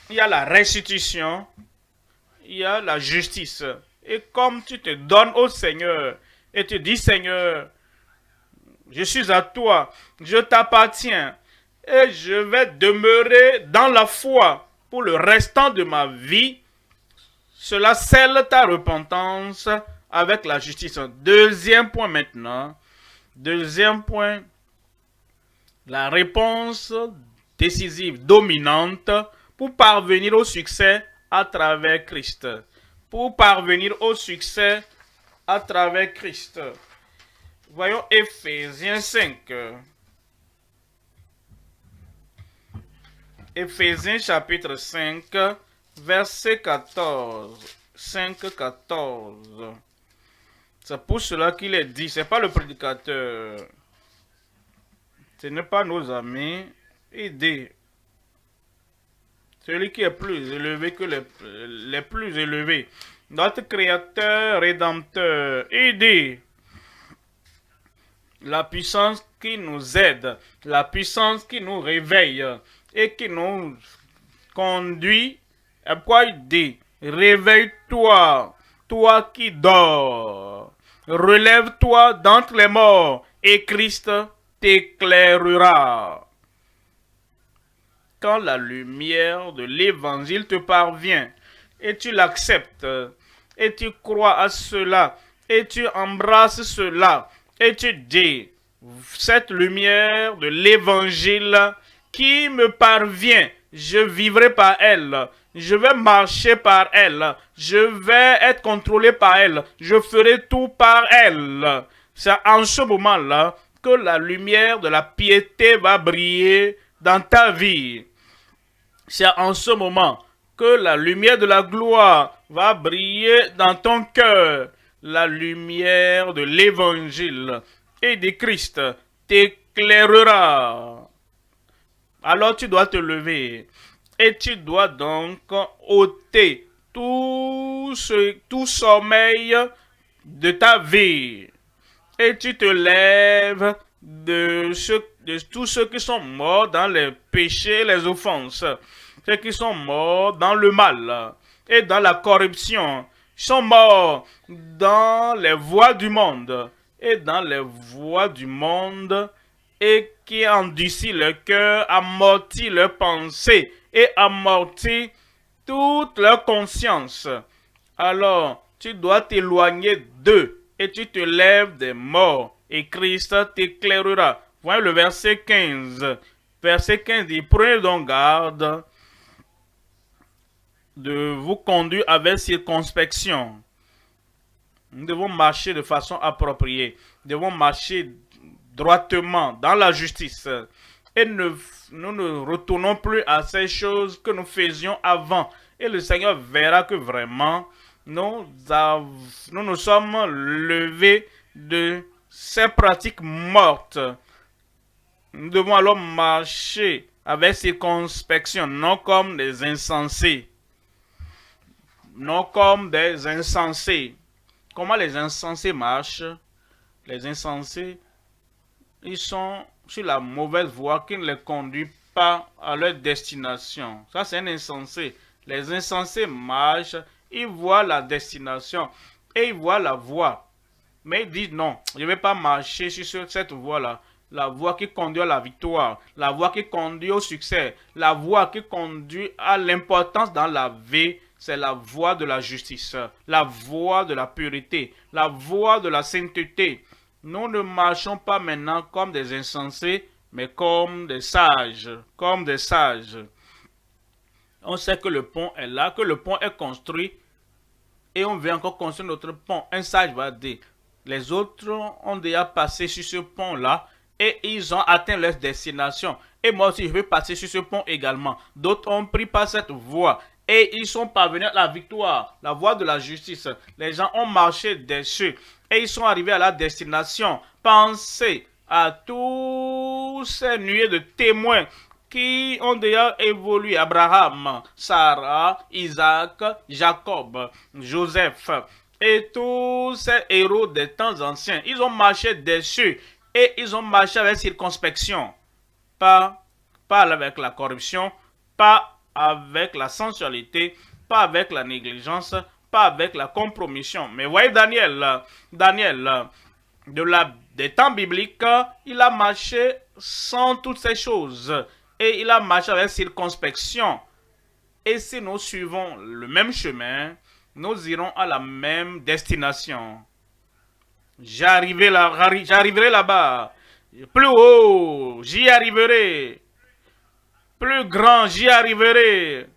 il y a la restitution, il y a la justice. Et comme tu te donnes au Seigneur et tu dis, Seigneur, je suis à toi, je t'appartiens et je vais demeurer dans la foi pour le restant de ma vie, cela scelle ta repentance avec la justice. Deuxième point maintenant. Deuxième point, la réponse décisive, dominante pour parvenir au succès à travers Christ. Pour parvenir au succès à travers Christ. Voyons Éphésiens 5. Éphésiens chapitre 5, verset 14. 5, 14. C'est pour cela qu'il est dit, c'est pas le prédicateur. Ce n'est pas nos amis. Il dit, celui qui est plus élevé que les plus élevés. Notre Créateur, Rédempteur. Il dit, la puissance qui nous aide, la puissance qui nous réveille et qui nous conduit. Et pourquoi il dit, réveille-toi, toi qui dors. Relève-toi d'entre les morts et Christ t'éclairera. Quand la lumière de l'évangile te parvient et tu l'acceptes et tu crois à cela et tu embrasses cela et tu dis, cette lumière de l'évangile qui me parvient, je vivrai par elle, je vais marcher par elle, je vais être contrôlé par elle, je ferai tout par elle. C'est en ce moment-là que la lumière de la piété va briller dans ta vie. C'est en ce moment que la lumière de la gloire va briller dans ton cœur. La lumière de l'évangile et de Christ t'éclairera. Alors tu dois te lever et tu dois donc ôter tout sommeil de ta vie. Et tu te lèves de tous ceux qui sont morts dans les péchés, les offenses, ceux qui sont morts dans le mal et dans la corruption, sont morts dans les voies du monde et dans les voies du monde et qui endurcit le cœur, amortit leurs pensées et amortit toute leur conscience. Alors, tu dois t'éloigner d'eux et tu te lèves des morts et Christ t'éclairera. Voyez le verset 15. Verset 15 dit, prenez donc garde de vous conduire avec circonspection. Nous devons marcher de façon appropriée. Nous devons marcher droitement dans la justice. Et nous ne retournons plus à ces choses que nous faisions avant. Et le Seigneur verra que vraiment nous nous sommes levés de ces pratiques mortes. Nous devons alors marcher avec circonspection, non comme des insensés. Non comme des insensés. Comment les insensés marchent? Les insensés, ils sont sur la mauvaise voie qui ne les conduit pas à leur destination. Ça, c'est un insensé. Les insensés marchent, ils voient la destination et ils voient la voie. Mais ils disent non, je ne vais pas marcher sur cette voie-là. La voie qui conduit à la victoire, la voie qui conduit au succès, la voie qui conduit à l'importance dans la vie, c'est la voie de la justice, la voie de la pureté, la voie de la sainteté. Nous ne marchons pas maintenant comme des insensés, mais comme des sages, comme des sages. On sait que le pont est là, que le pont est construit, et on veut encore construire notre pont. Un sage va dire, les autres ont déjà passé sur ce pont-là, et ils ont atteint leur destination. Et moi aussi, je vais passer sur ce pont également. D'autres ont pris par cette voie. Et ils sont parvenus à la victoire, la voie de la justice. Les gens ont marché dessus. Et ils sont arrivés à la destination. Pensez à tous ces nuées de témoins qui ont déjà évolué. Abraham, Sarah, Isaac, Jacob, Joseph. Et tous ces héros des temps anciens, ils ont marché dessus et ils ont marché avec circonspection. Pas avec la corruption, pas avec la sensualité, pas avec la négligence, pas avec la compromission. Mais voyez Daniel, des temps bibliques, il a marché sans toutes ces choses. Et il a marché avec circonspection. Et si nous suivons le même chemin, nous irons à la même destination. J'arriverai là-bas. Plus haut, j'y arriverai. Plus grand, j'y arriverai.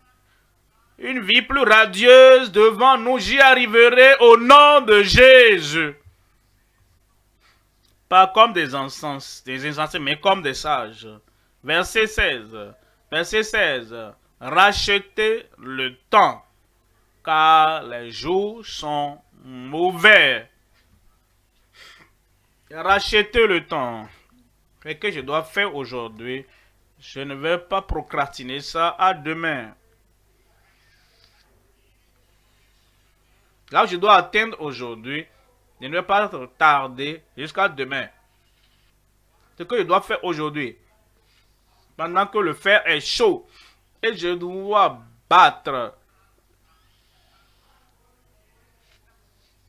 Une vie plus radieuse devant nous, j'y arriverai au nom de Jésus. Pas comme des insensés, mais comme des sages. Verset 16. Verset 16. Rachetez le temps, car les jours sont mauvais. Rachetez le temps. Ce que je dois faire aujourd'hui, je ne vais pas procrastiner ça à demain. Là où je dois atteindre aujourd'hui, je ne vais pas tarder jusqu'à demain. Ce que je dois faire aujourd'hui, pendant que le fer est chaud, et je dois battre.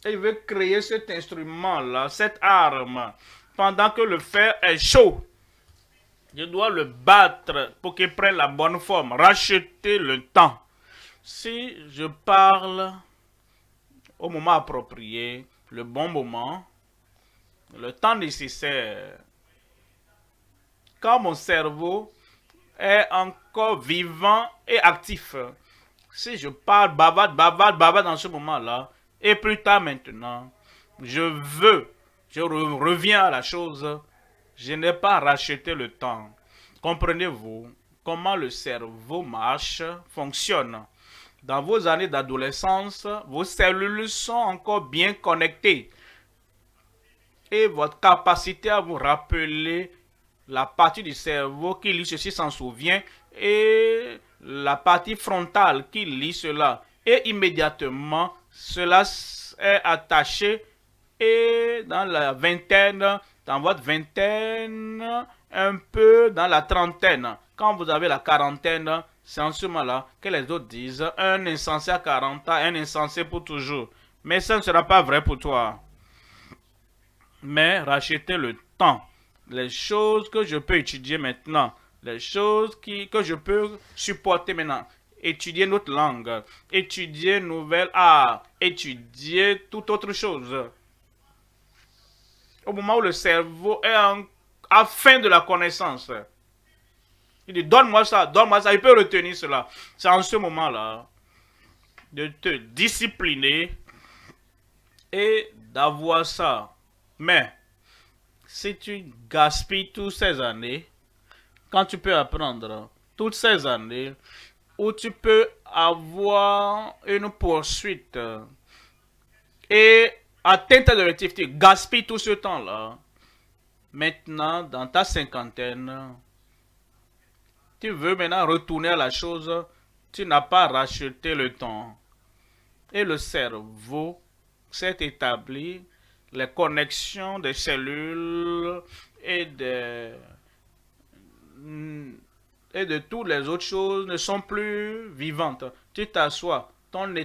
Et je vais créer cet instrument-là, cette arme, pendant que le fer est chaud. Je dois le battre pour qu'il prenne la bonne forme, racheter le temps. Si je parle au moment approprié, le bon moment, le temps nécessaire, quand mon cerveau est encore vivant et actif, si je parle, bavarde dans ce moment-là, et plus tard maintenant, je reviens à la chose, je n'ai pas racheté le temps. Comprenez-vous comment le cerveau marche, fonctionne? Dans vos années d'adolescence, vos cellules sont encore bien connectées. Et votre capacité à vous rappeler la partie du cerveau qui lit ceci s'en souvient et la partie frontale qui lit cela. Et immédiatement, cela est attaché et dans la vingtaine, dans votre vingtaine, un peu dans la trentaine. Quand vous avez la quarantaine, c'est en ce moment-là que les autres disent un insensé à 40 ans, un insensé pour toujours. Mais ça ne sera pas vrai pour toi. Mais rachetez le temps. Les choses que je peux étudier maintenant, les choses que je peux supporter maintenant. Étudier notre langue, étudier nouvel art, étudier toute autre chose. Au moment où le cerveau est à fin de la connaissance. Il dit, donne-moi ça, il peut retenir cela. C'est en ce moment-là de te discipliner et d'avoir ça. Mais, si tu gaspilles toutes ces années, quand tu peux apprendre toutes ces années, où tu peux avoir une poursuite et atteindre tes objectifs, tu gaspilles tout ce temps-là. Maintenant, dans ta cinquantaine, tu veux maintenant retourner à la chose, tu n'as pas racheté le temps. Et le cerveau s'est établi, les connexions des cellules et de toutes les autres choses ne sont plus vivantes. Tu t'assois, ton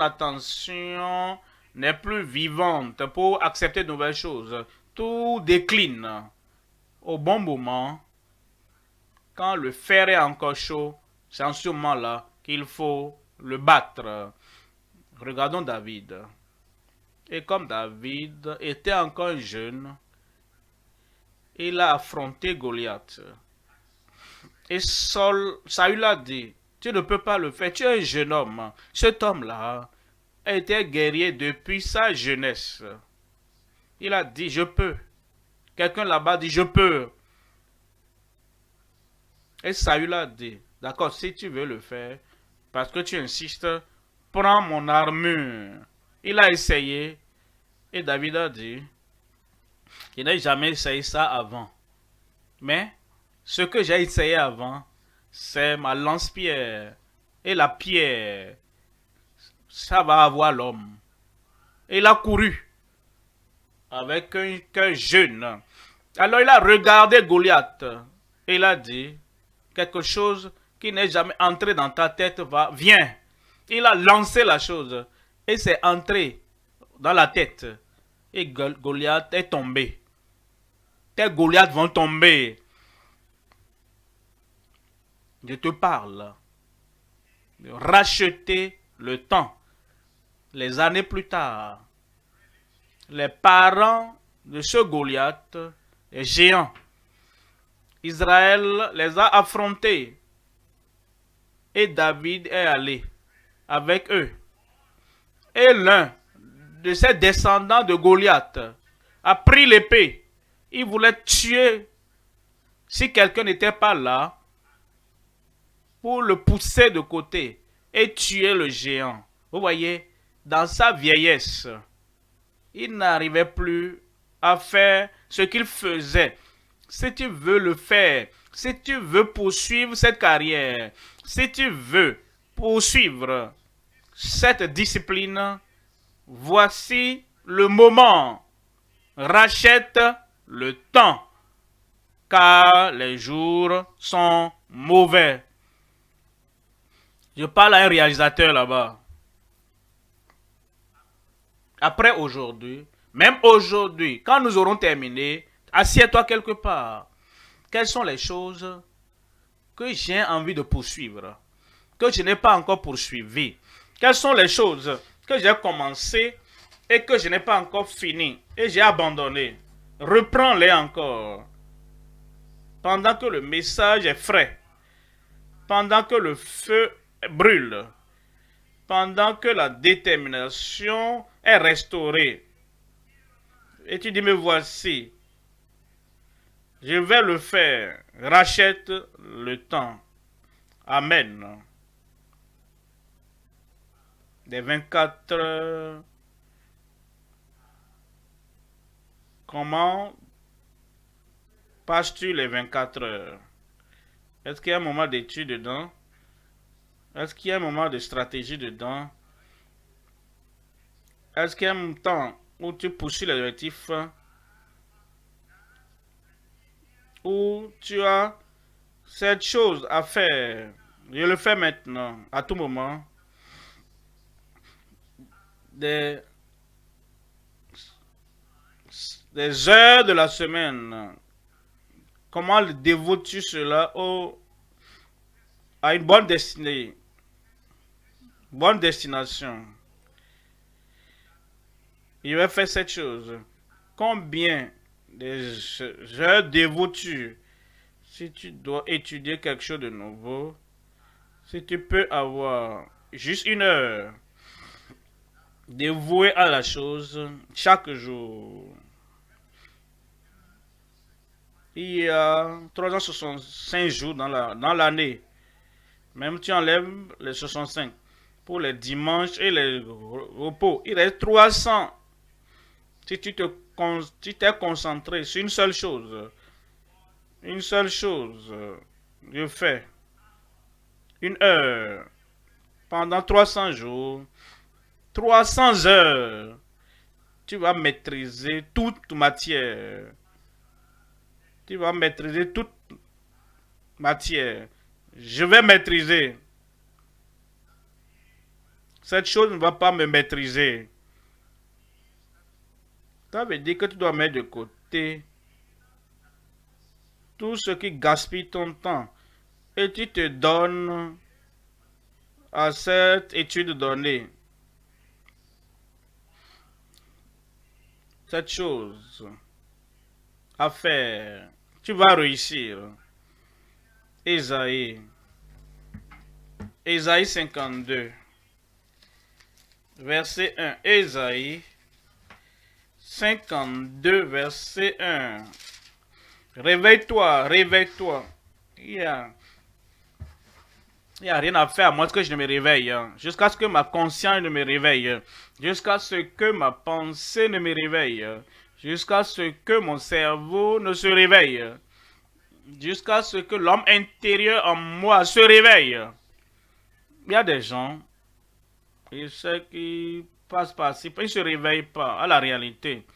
attention n'est plus vivante pour accepter de nouvelles choses. Tout décline. Au bon moment, quand le fer est encore chaud, c'est en ce moment-là qu'il faut le battre. Regardons David. Et comme David était encore jeune, il a affronté Goliath. Et Saül a dit, tu ne peux pas le faire, tu es un jeune homme. Cet homme-là était guerrier depuis sa jeunesse. Il a dit, je peux. Quelqu'un là-bas dit, je peux. Et Saül a dit, d'accord, si tu veux le faire, parce que tu insistes, prends mon armure. Il a essayé, et David a dit, je n'ai jamais essayé ça avant. Mais, ce que j'ai essayé avant, c'est ma lance-pierre. Et la pierre, ça va avoir l'homme. Il a couru avec un cœur jeune. Alors il a regardé Goliath et il a dit, quelque chose qui n'est jamais entré dans ta tête, viens. Il a lancé la chose et c'est entré dans la tête. Et Goliath est tombé. Tes Goliaths vont tomber. Je te parle de racheter le temps. Les années plus tard, les parents de ce Goliath, les géants, Israël les a affrontés et David est allé avec eux. Et l'un de ses descendants de Goliath a pris l'épée. Il voulait tuer, si quelqu'un n'était pas là, pour le pousser de côté et tuer le géant. Vous voyez, dans sa vieillesse, il n'arrivait plus à faire ce qu'il faisait. Si tu veux le faire, si tu veux poursuivre cette carrière, si tu veux poursuivre cette discipline, voici le moment. Rachète le temps, car les jours sont mauvais. Je parle à un réalisateur là-bas. Après aujourd'hui, même aujourd'hui, quand nous aurons terminé, assieds-toi quelque part. Quelles sont les choses que j'ai envie de poursuivre, que je n'ai pas encore poursuivi? Quelles sont les choses que j'ai commencé et que je n'ai pas encore fini et j'ai abandonné? Reprends-les encore. Pendant que le message est frais, pendant que le feu brûle, pendant que la détermination est restaurée. Et tu dis, me voici, je vais le faire. Rachète le temps. Amen. Des 24 heures. Comment passes-tu les 24 heures? Est-ce qu'il y a un moment d'étude dedans? Est-ce qu'il y a un moment de stratégie dedans? Est-ce qu'il y a un temps où tu poursuis les objectifs? Où tu as cette chose à faire? Je le fais maintenant, à tout moment. Des heures de la semaine. Comment dévotes-tu cela à une bonne destinée? Bonne destination. Il va faire cette chose. Combien heures dévotes-tu si tu dois étudier quelque chose de nouveau? Si tu peux avoir juste une heure dévouée à la chose chaque jour. Il y a 365 jours dans l'année. Même tu enlèves les 65 pour les dimanches et les repos. Il reste 300. Si tu t'es concentré sur une seule chose, je fais une heure pendant 300 jours, 300 heures, tu vas maîtriser toute matière. Tu vas maîtriser toute matière. Je vais maîtriser. Cette chose ne va pas me maîtriser. Ça veut dire que tu dois mettre de côté tout ce qui gaspille ton temps et tu te donnes à cette étude donnée. Cette chose à faire, tu vas réussir. Ésaïe 52, verset 1. Ésaïe 52, verset 1. Réveille-toi, réveille-toi. Il n'y a rien à faire à moins que je ne me réveille. Jusqu'à ce que ma conscience ne me réveille. Jusqu'à ce que ma pensée ne me réveille. Jusqu'à ce que mon cerveau ne se réveille. Jusqu'à ce que l'homme intérieur en moi se réveille. Il y a des gens, Et ceux qui passent par-ci, ils ne se réveillent pas à la réalité.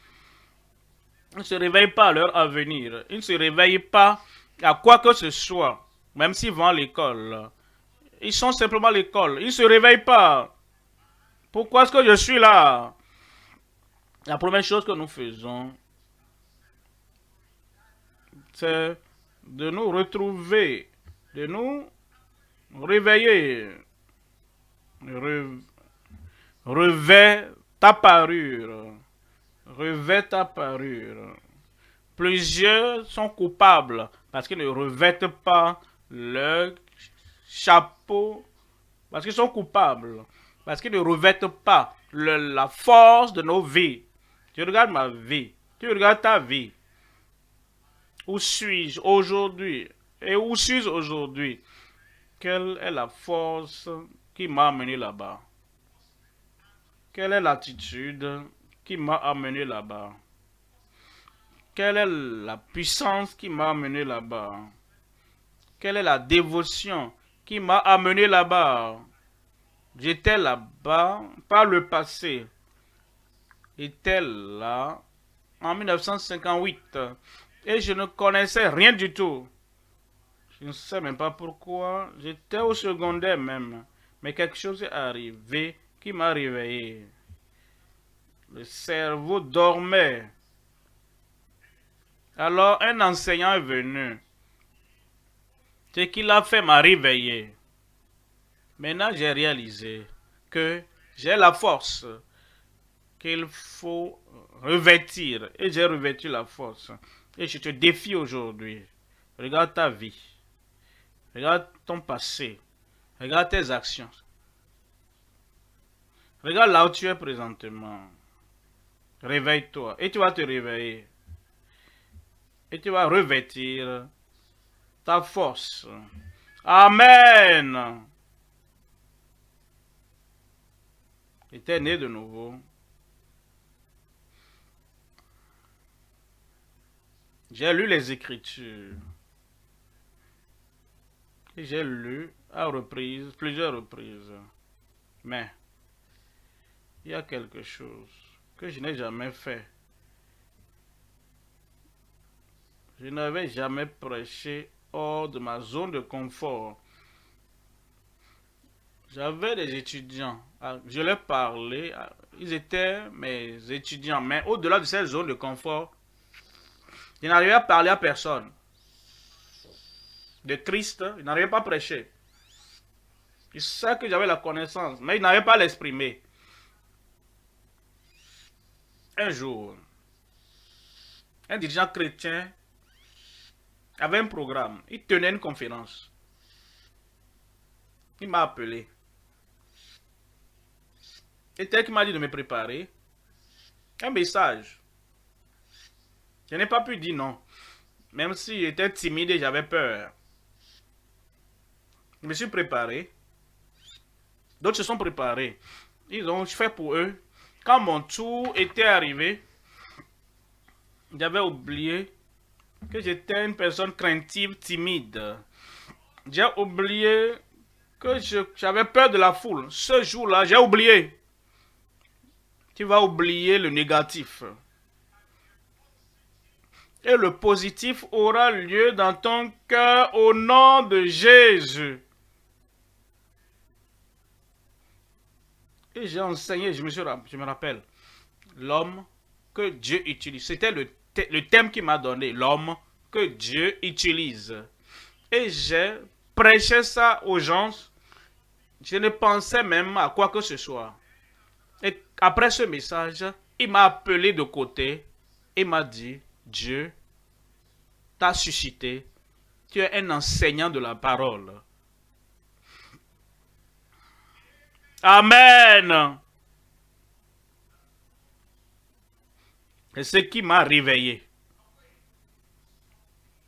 Ils ne se réveillent pas à leur avenir. Ils ne se réveillent pas à quoi que ce soit, même s'ils vont à l'école. Ils sont simplement à l'école. Ils ne se réveillent pas. Pourquoi est-ce que je suis là? La première chose que nous faisons, c'est de nous retrouver, de nous réveiller. Revêt ta parure. Revêt ta parure. Plusieurs sont coupables parce qu'ils ne revêtent pas le chapeau, parce qu'ils sont coupables, parce qu'ils ne revêtent pas la force de nos vies. Tu regardes ma vie, tu regardes ta vie. Où suis-je aujourd'hui? Et où suis-je aujourd'hui? Quelle est la force qui m'a amené là-bas? Quelle est l'attitude qui m'a amené là-bas? Quelle est la puissance qui m'a amené là-bas? Quelle est la dévotion qui m'a amené là-bas? J'étais là-bas par le passé. J'étais là en 1958 et je ne connaissais rien du tout. Je ne sais même pas pourquoi. J'étais au secondaire même. Mais quelque chose est arrivé qui m'a réveillé. Le cerveau dormait. Alors un enseignant est venu. Ce qu'il a fait m'a réveillé. Maintenant j'ai réalisé que j'ai la force qu'il faut revêtir. Et j'ai revêtu la force. Et je te défie aujourd'hui. Regarde ta vie. Regarde ton passé. Regarde tes actions. Regarde là où tu es présentement. Réveille-toi. Et tu vas te réveiller. Et tu vas revêtir ta force. Amen. J'étais né de nouveau. J'ai lu les Écritures. Et j'ai lu à reprises, plusieurs reprises. Mais il y a quelque chose que je n'ai jamais fait. Je n'avais jamais prêché hors de ma zone de confort. J'avais des étudiants, je leur parlais, ils étaient mes étudiants, mais au-delà de cette zone de confort, je n'arrivais à parler à personne. De Christ, je n'arrivais pas à prêcher. Je sais que j'avais la connaissance, mais je n'arrivais pas à l'exprimer. Un jour, un dirigeant chrétien avait un programme, il tenait une conférence. Il m'a appelé. Et tel qu'il m'a dit de me préparer, un message. Je n'ai pas pu dire non. Même si j'étais timide et j'avais peur. Je me suis préparé. D'autres se sont préparés. Ils ont fait pour eux. Quand mon tour était arrivé, j'avais oublié que j'étais une personne craintive, timide. J'ai oublié que j'avais peur de la foule. Ce jour-là, j'ai oublié. Tu vas oublier le négatif. Et le positif aura lieu dans ton cœur au nom de Jésus. Et j'ai enseigné, je me rappelle, l'homme que Dieu utilise. C'était le thème qu'il m'a donné, l'homme que Dieu utilise. Et j'ai prêché ça aux gens. Je ne pensais même à quoi que ce soit. Et après ce message, il m'a appelé de côté et m'a dit, Dieu t'a suscité. Tu es un enseignant de la parole. Amen. Et ce qui m'a réveillé.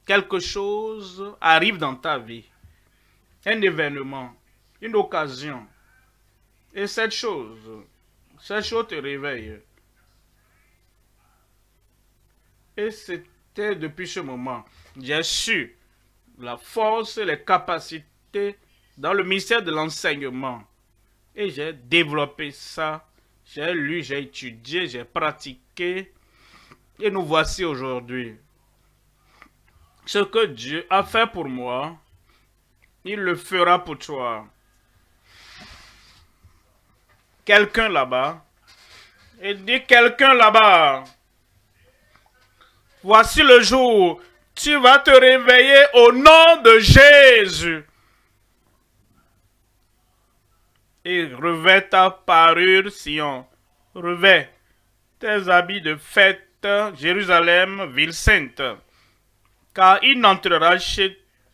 Quelque chose arrive dans ta vie. Un événement, une occasion. Et cette chose te réveille. Et c'était depuis ce moment, j'ai su la force et les capacités dans le ministère de l'enseignement. Et j'ai développé ça. J'ai lu, j'ai étudié, j'ai pratiqué. Et nous voici aujourd'hui. Ce que Dieu a fait pour moi, il le fera pour toi. Quelqu'un là-bas. Et dit quelqu'un là-bas. Voici le jour. Tu vas te réveiller au nom de Jésus. Et revêt ta parure, Sion. Revêt tes habits de fête, Jérusalem, ville sainte. Car il n'entrera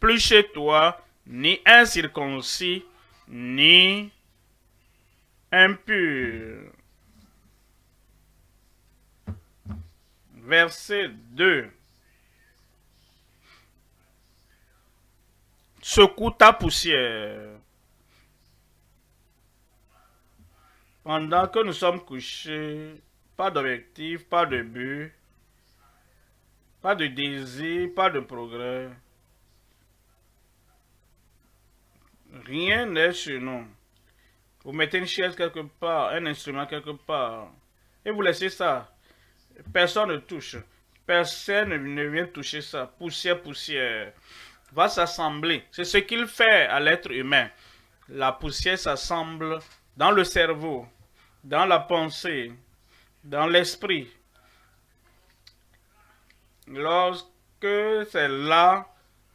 plus chez toi ni incirconcis, ni impur. Verset 2. Secoue ta poussière. Pendant que nous sommes couchés, pas d'objectif, pas de but, pas de désir, pas de progrès. Rien n'est chez nous. Vous mettez une chaise quelque part, un instrument quelque part, et vous laissez ça. Personne ne touche. Personne ne vient toucher ça. Poussière, poussière. Va s'assembler. C'est ce qu'il fait à l'être humain. La poussière s'assemble dans le cerveau, dans la pensée, dans l'esprit. Lorsque c'est là,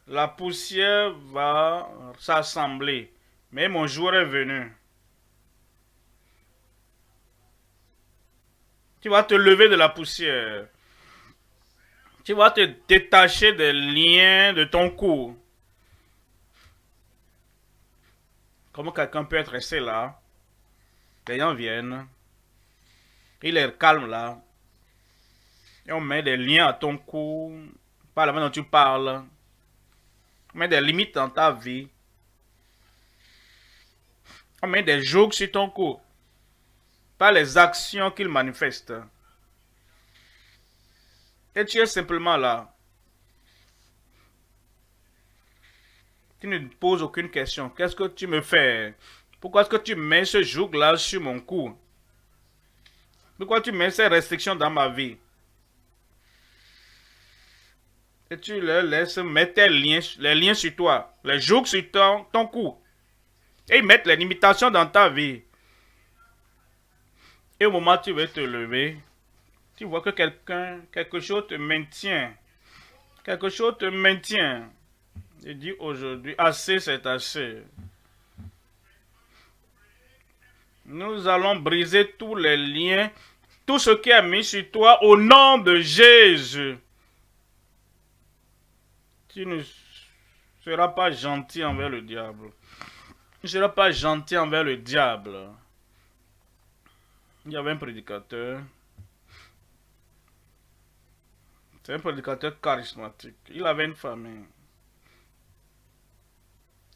la poussière va s'assembler. Mais mon jour est venu. Tu vas te lever de la poussière. Tu vas te détacher des liens de ton cou. Comment quelqu'un peut être resté là? Les gens viennent. Il est calme là. Et on met des liens à ton cou. Par la manière dont tu parles. On met des limites dans ta vie. On met des jougs sur ton cou. Par les actions qu'il manifeste. Et tu es simplement là. Tu ne te poses aucune question. Qu'est-ce que tu me fais? Pourquoi est-ce que tu mets ce joug-là sur mon cou? Pourquoi tu mets ces restrictions dans ma vie? Et tu leur laisses mettre les liens sur toi. Les jougs sur ton cou. Et ils mettent les limitations dans ta vie. Et au moment où tu veux te lever, tu vois que quelque chose te maintient. Quelque chose te maintient. Et dis aujourd'hui, assez c'est assez. Nous allons briser tous les liens, tout ce qui est mis sur toi au nom de Jésus. Tu ne seras pas gentil envers le diable. Tu ne seras pas gentil envers le diable. Il y avait un prédicateur. C'est un prédicateur charismatique. Il avait une famille.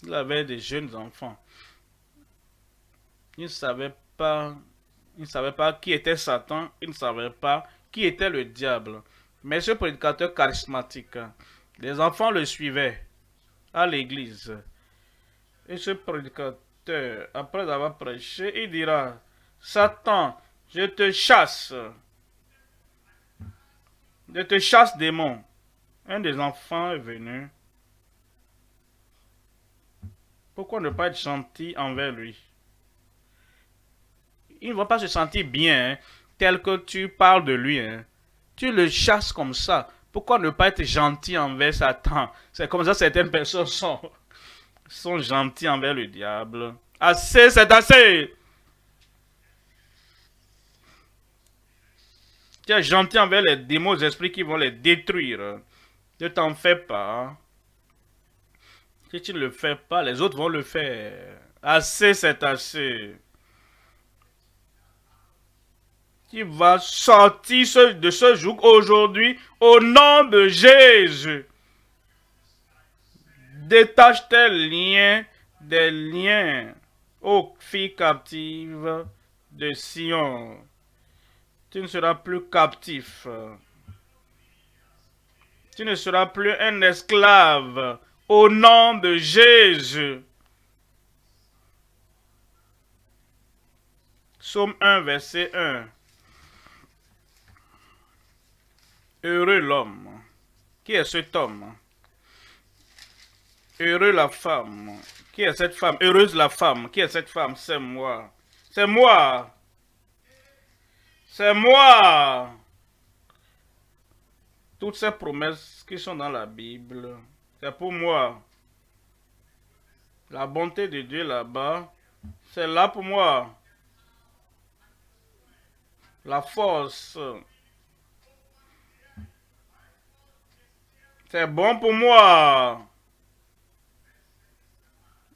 Il avait des jeunes enfants. Il ne savait pas qui était Satan. Il ne savait pas qui était le diable. Mais ce prédicateur charismatique, les enfants le suivaient à l'église. Et ce prédicateur, après avoir prêché, il dira, Satan, je te chasse. Je te chasse, démon. Un des enfants est venu. Pourquoi ne pas être gentil envers lui? Il ne va pas se sentir bien, hein, tel que tu parles de lui. Hein. Tu le chasses comme ça. Pourquoi ne pas être gentil envers Satan? C'est comme ça certaines personnes sont gentilles envers le diable. Assez, c'est assez. Tu es gentil envers les démons, les esprits qui vont les détruire. Ne t'en fais pas. Si tu ne le fais pas, les autres vont le faire. Assez, c'est assez. Tu vas sortir de ce joug aujourd'hui au nom de Jésus. Détache tes liens des liens, ô fille captive de Sion. Tu ne seras plus captif. Tu ne seras plus un esclave au nom de Jésus. Psaume 1, verset 1. Heureux l'homme. Qui est cet homme? Heureux la femme. Qui est cette femme? Heureuse la femme. Qui est cette femme? C'est moi. C'est moi. C'est moi. Toutes ces promesses qui sont dans la Bible, c'est pour moi. La bonté de Dieu là-bas, c'est là pour moi. La force, c'est bon pour moi.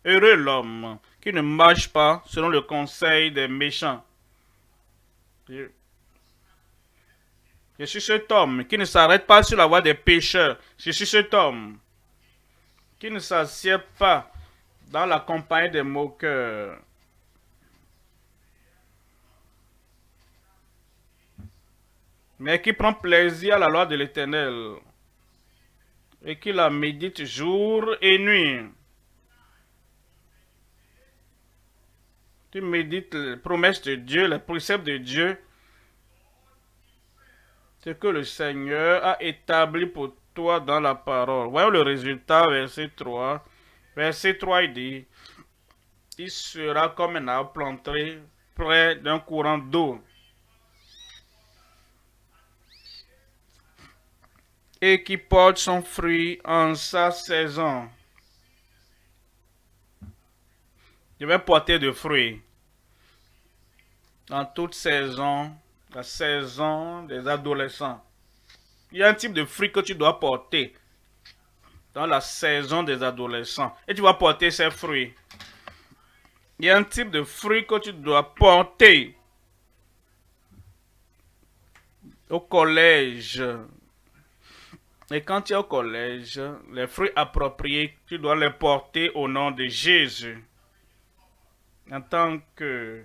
Heureux l'homme qui ne marche pas selon le conseil des méchants. Je suis cet homme qui ne s'arrête pas sur la voie des pécheurs. Je suis cet homme qui ne s'assied pas dans la compagnie des moqueurs. Mais qui prend plaisir à la loi de l'Éternel et qui la médite jour et nuit. Tu médites les promesses de Dieu, les préceptes de Dieu, ce que le Seigneur a établi pour toi dans la parole. Voyons le résultat, verset 3. Verset 3, il dit, il sera comme un arbre planté près d'un courant d'eau et qui porte son fruit en sa saison. Je vais porter de fruits dans toute saison, la saison des adolescents. Il y a un type de fruit que tu dois porter dans la saison des adolescents. Et tu vas porter ces fruits. Il y a un type de fruit que tu dois porter au collège. Et quand tu es au collège, les fruits appropriés, tu dois les porter au nom de Jésus. En tant que...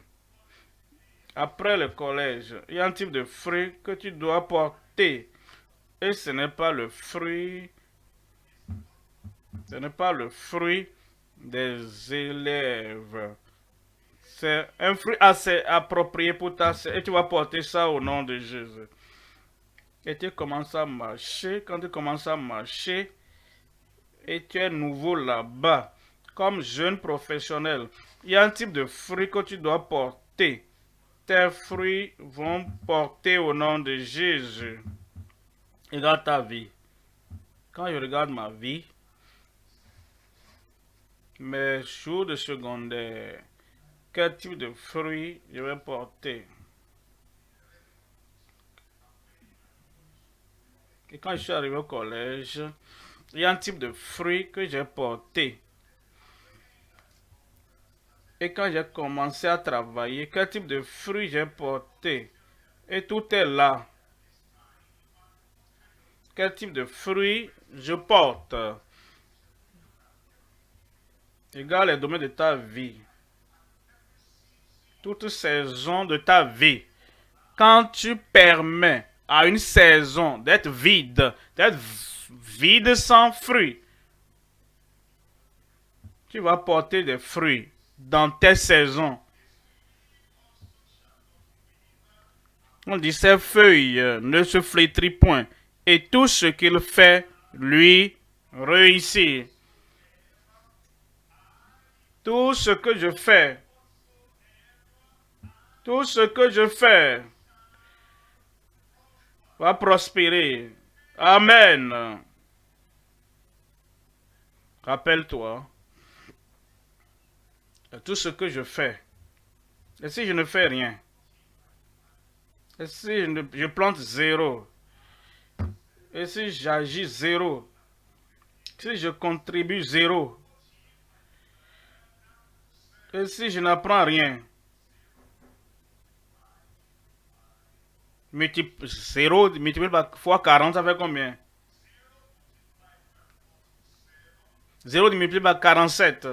Après le collège, il y a un type de fruit que tu dois porter. Et ce n'est pas le fruit... Ce n'est pas le fruit des élèves. C'est un fruit assez approprié pour ta... Et tu vas porter ça au nom de Jésus. Et tu commences à marcher. Quand tu commences à marcher, et tu es nouveau là-bas, comme jeune professionnel, il y a un type de fruit que tu dois porter. Tes fruits vont porter au nom de Jésus. Regarde ta vie. Quand je regarde ma vie, mes jours de secondaire, quel type de fruits je vais porter? Et quand je suis arrivé au collège, il y a un type de fruit que j'ai porté. Et quand j'ai commencé à travailler, quel type de fruit j'ai porté? Et tout est là. Quel type de fruit je porte? Regarde les domaines de ta vie. Toute saison de ta vie. Quand tu permets à une saison d'être vide sans fruit, tu vas porter des fruits dans tes saisons. On dit ses feuilles ne se flétrissent point et tout ce qu'il fait lui réussit. Tout ce que je fais, tout ce que je fais va prospérer. Amen. Rappelle-toi, tout ce que je fais. Et si je ne fais rien? Et si je plante zéro? Et si j'agis zéro? Si je contribue zéro? Et si je n'apprends rien? Zéro multiplié par fois 40, ça fait combien? 0 multiplié par 47.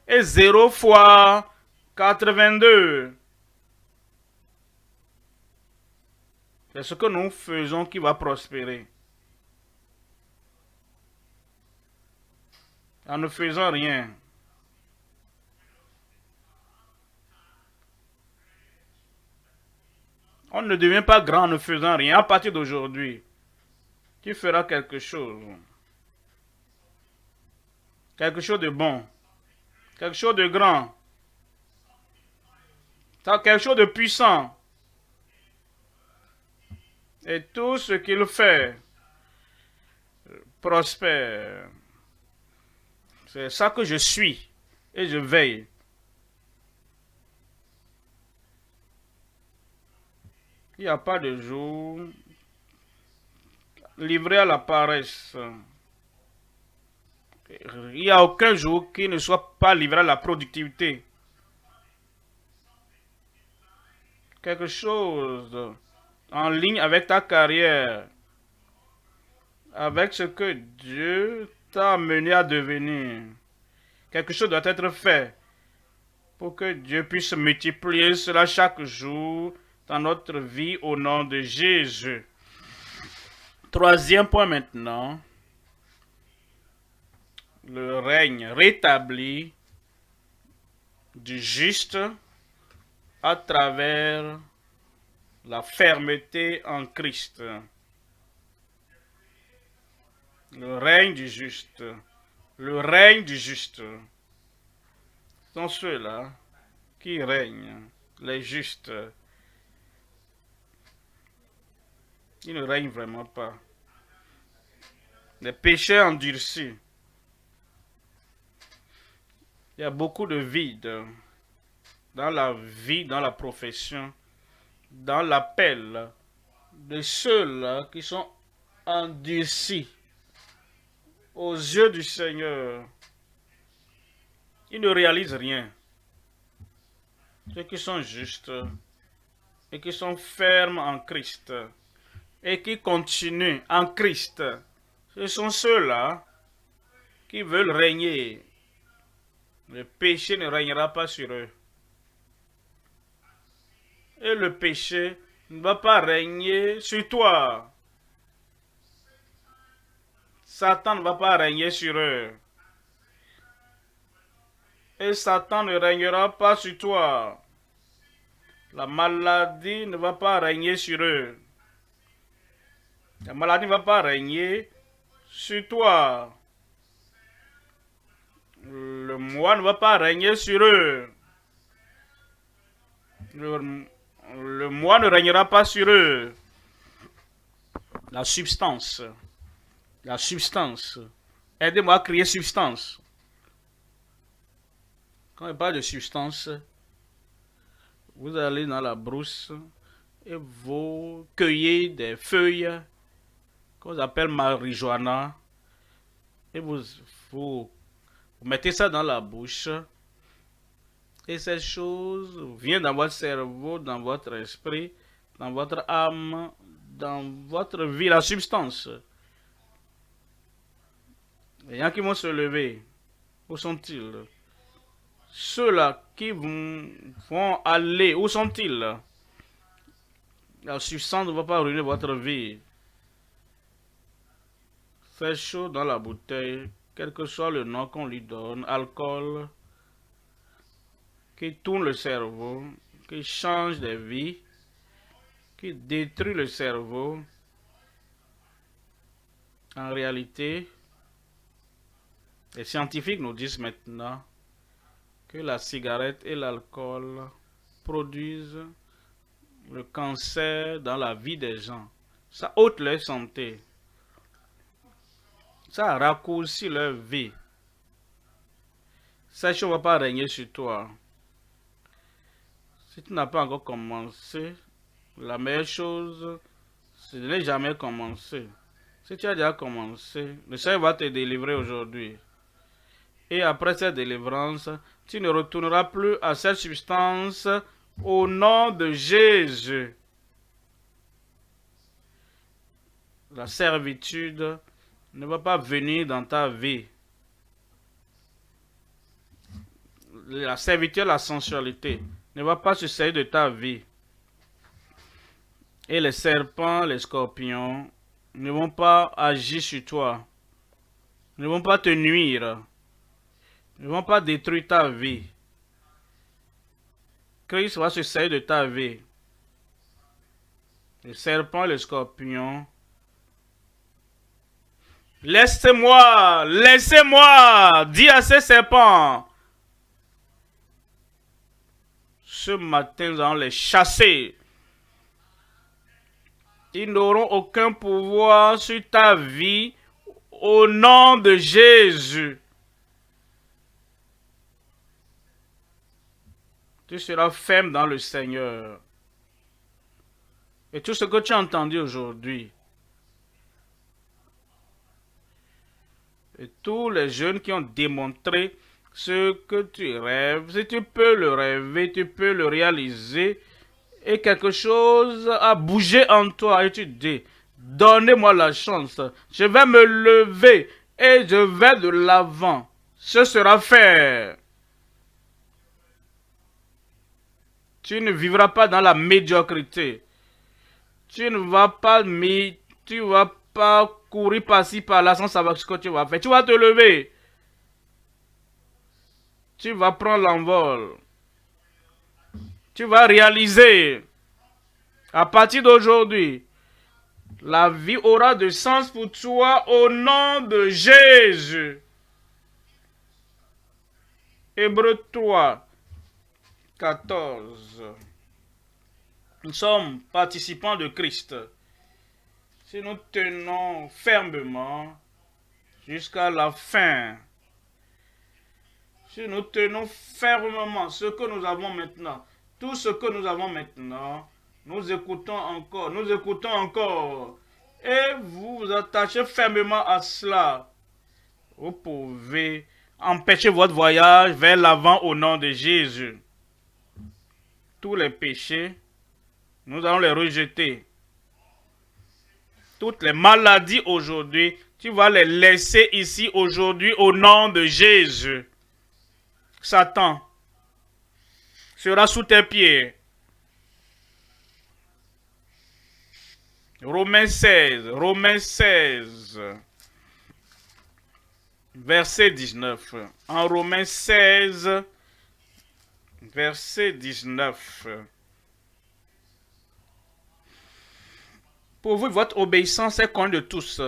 Et 0 fois 82. C'est ce que nous faisons qui va prospérer. En ne faisant rien. On ne devient pas grand en ne faisant rien. À partir d'aujourd'hui, tu feras quelque chose. Quelque chose de bon. Quelque chose de grand. Quelque chose de puissant. Et tout ce qu'il fait prospère. C'est ça que je suis. Et je veille. Il n'y a pas de jour livré à la paresse. Il n'y a aucun jour qui ne soit pas livré à la productivité. Quelque chose en ligne avec ta carrière, avec ce que Dieu t'a amené à devenir. Quelque chose doit être fait pour que Dieu puisse multiplier cela chaque jour dans notre vie au nom de Jésus. Troisième point maintenant, le règne rétabli du juste à travers la fermeté en Christ. Le règne du juste. Le règne du juste. Ce sont ceux-là qui règnent, les justes. Ils ne règnent vraiment pas. Les péchés endurcis. Il y a beaucoup de vide dans la vie, dans la profession, dans l'appel de ceux-là qui sont endurcis aux yeux du Seigneur. Ils ne réalisent rien. Ceux qui sont justes et qui sont fermes en Christ et qui continuent en Christ, ce sont ceux-là qui veulent régner. Le péché ne régnera pas sur eux. Et le péché ne va pas régner sur toi. Satan ne va pas régner sur eux. Et Satan ne régnera pas sur toi. La maladie ne va pas régner sur eux. La maladie ne va pas régner sur toi. Le moi ne va pas régner sur eux. Le moi ne régnera pas sur eux. La substance. La substance. Aidez-moi à créer substance. Quand on parle de substance, vous allez dans la brousse et vous cueillez des feuilles qu'on appelle marijuana et vous mettez ça dans la bouche et ces choses viennent dans votre cerveau, dans votre esprit, dans votre âme, dans votre vie, la substance. Les gens qui vont se lever, où sont-ils? Ceux-là qui vont aller, où sont-ils? La substance ne va pas ruiner votre vie. C'est chaud dans la bouteille, quel que soit le nom qu'on lui donne, alcool, qui tourne le cerveau, qui change des vies, qui détruit le cerveau. En réalité, les scientifiques nous disent maintenant que la cigarette et l'alcool produisent le cancer dans la vie des gens. Ça ôte leur santé. Ça raccourcit leur vie. Cette chose ne va pas régner sur toi. Si tu n'as pas encore commencé, la meilleure chose, c'est de ne jamais commencer. Si tu as déjà commencé, le Seigneur va te délivrer aujourd'hui. Et après cette délivrance, tu ne retourneras plus à cette substance au nom de Jésus. La servitude ne va pas venir dans ta vie. La servitude, la sensualité ne va pas se servir de ta vie. Et les serpents, les scorpions ne vont pas agir sur toi. Ne vont pas te nuire. Ne vont pas détruire ta vie. Christ va se servir de ta vie. le serpent et le scorpion. Laissez-moi, laissez-moi, dis à ces serpents. Ce matin, nous allons les chasser. Ils n'auront aucun pouvoir sur ta vie au nom de Jésus. Tu seras ferme dans le Seigneur. Et tout ce que tu as entendu aujourd'hui, et tous les jeunes qui ont démontré ce que tu rêves, si tu peux le rêver, tu peux le réaliser, et quelque chose a bougé en toi, et tu dis, donnez-moi la chance, je vais me lever, et je vais de l'avant. Ce sera fait. Tu ne vivras pas dans la médiocrité. Tu ne vas pas, tu vas pas courir par-ci, par-là sans savoir ce que tu vas faire. Tu vas te lever. Tu vas prendre l'envol. Tu vas réaliser. À partir d'aujourd'hui, la vie aura de sens pour toi au nom de Jésus. Hébreux 3, 14. Nous sommes participants de Christ. Si nous tenons fermement jusqu'à la fin, si nous tenons fermement ce que nous avons maintenant, tout ce que nous avons maintenant, nous écoutons encore, et vous vous attachez fermement à cela, vous pouvez empêcher votre voyage vers l'avant au nom de Jésus. Tous les péchés, nous allons les rejeter. Toutes les maladies aujourd'hui, tu vas les laisser ici aujourd'hui au nom de Jésus. Satan sera sous tes pieds. Romains 16, verset 19. En Romains 16, verset 19. Pour vous, votre obéissance est connue de tous.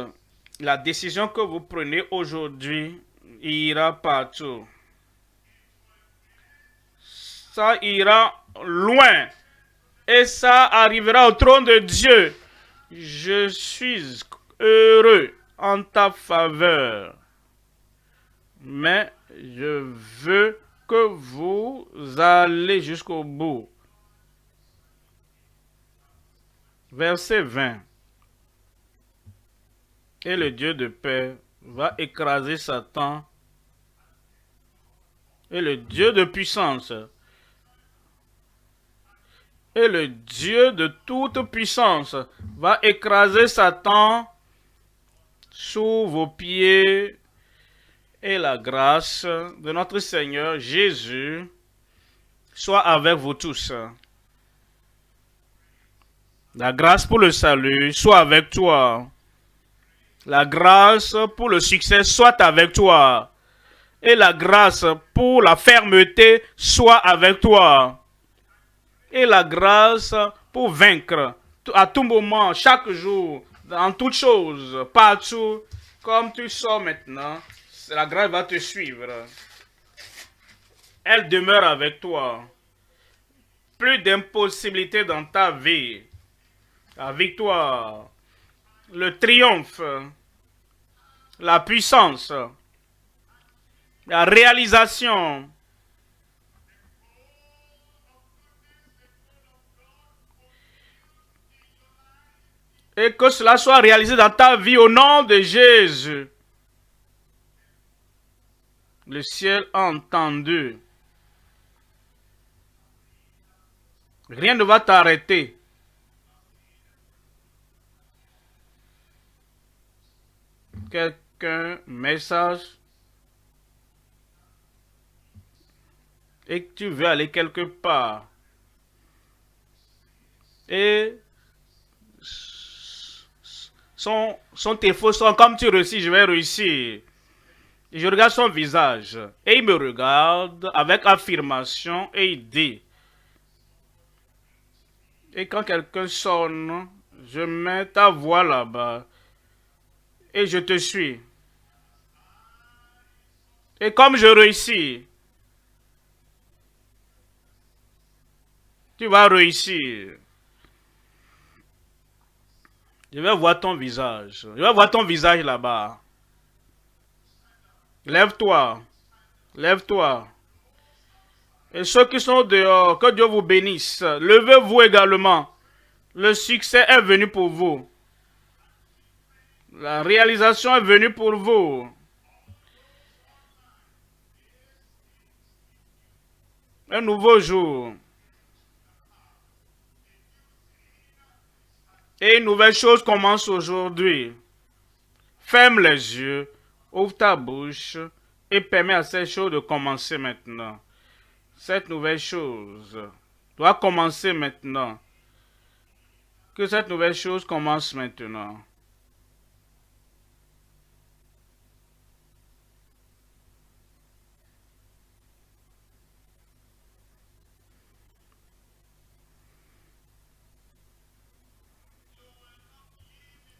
La décision que vous prenez aujourd'hui ira partout. Ça ira loin. Et ça arrivera au trône de Dieu. Je suis heureux en ta faveur. Mais je veux que vous allez jusqu'au bout. Verset 20. Et le Dieu de paix va écraser Satan. Et le Dieu de puissance. Et le Dieu de toute puissance va écraser Satan sous vos pieds. Et la grâce de notre Seigneur Jésus soit avec vous tous. La grâce pour le salut soit avec toi. La grâce pour le succès soit avec toi. Et la grâce pour la fermeté soit avec toi. Et la grâce pour vaincre à tout moment, chaque jour, dans toutes choses, partout, comme tu sors maintenant, la grâce va te suivre. Elle demeure avec toi. Plus d'impossibilités dans ta vie. La victoire, le triomphe, la puissance, la réalisation. Et que cela soit réalisé dans ta vie au nom de Jésus. Le ciel a entendu. Rien ne va t'arrêter. Quelqu'un, message, et que tu veux aller quelque part, et son défaut sont comme tu réussis, je vais réussir. Et je regarde son visage, et il me regarde avec affirmation, et il dit, et quand quelqu'un sonne, Je mets ta voix là-bas et je te suis. Et comme je réussis, tu vas réussir. Je vais voir ton visage. Je vais voir ton visage là-bas. Lève-toi. Lève-toi. Et ceux qui sont dehors, que Dieu vous bénisse. Levez-vous également. Le succès est venu pour vous. La réalisation est venue pour vous. Un nouveau jour. Et une nouvelle chose commence aujourd'hui. Ferme les yeux, ouvre ta bouche et permets à cette chose de commencer maintenant. Cette nouvelle chose doit commencer maintenant. Que cette nouvelle chose commence maintenant.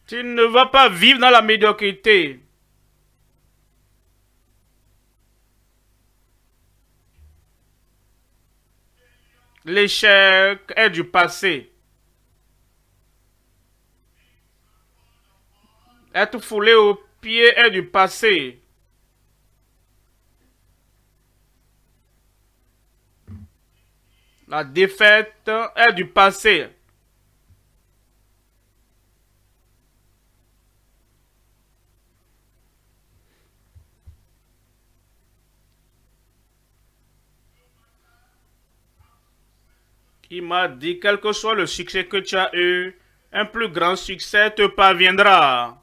Tu ne vas pas vivre dans la médiocrité. L'échec est du passé. Être foulé aux pieds est du passé. La défaite est du passé. Il m'a dit, quel que soit le succès que tu as eu, un plus grand succès te parviendra.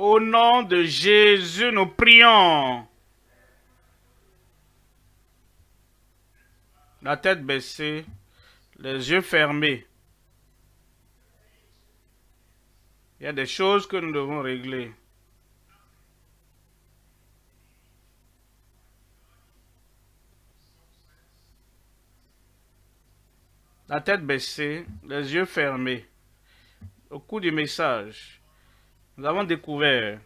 Au nom de Jésus, nous prions. La tête baissée, les yeux fermés. Il y a des choses que nous devons régler. La tête baissée, les yeux fermés. Au cours du message, nous avons découvert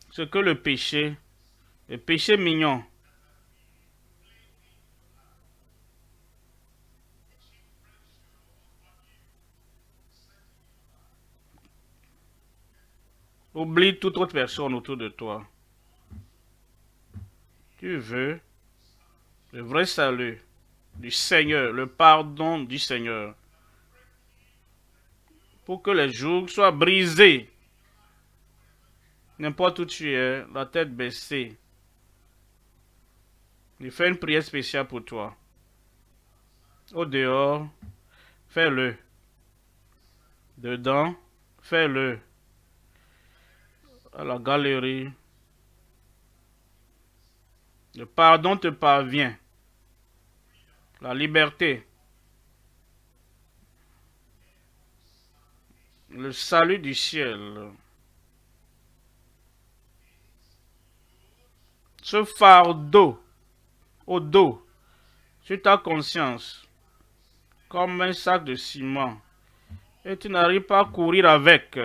ce que le péché mignon, oublie toute autre personne autour de toi. Tu veux le vrai salut du Seigneur, le pardon du Seigneur, pour que les jours soient brisés. N'importe où tu es, la tête baissée. Je fais une prière spéciale pour toi. Au dehors, fais-le. Dedans, fais-le. à la galerie. Le pardon te parvient. La liberté. Le salut du ciel. Ce fardeau au dos, sur ta conscience, comme un sac de ciment, et tu n'arrives pas à courir avec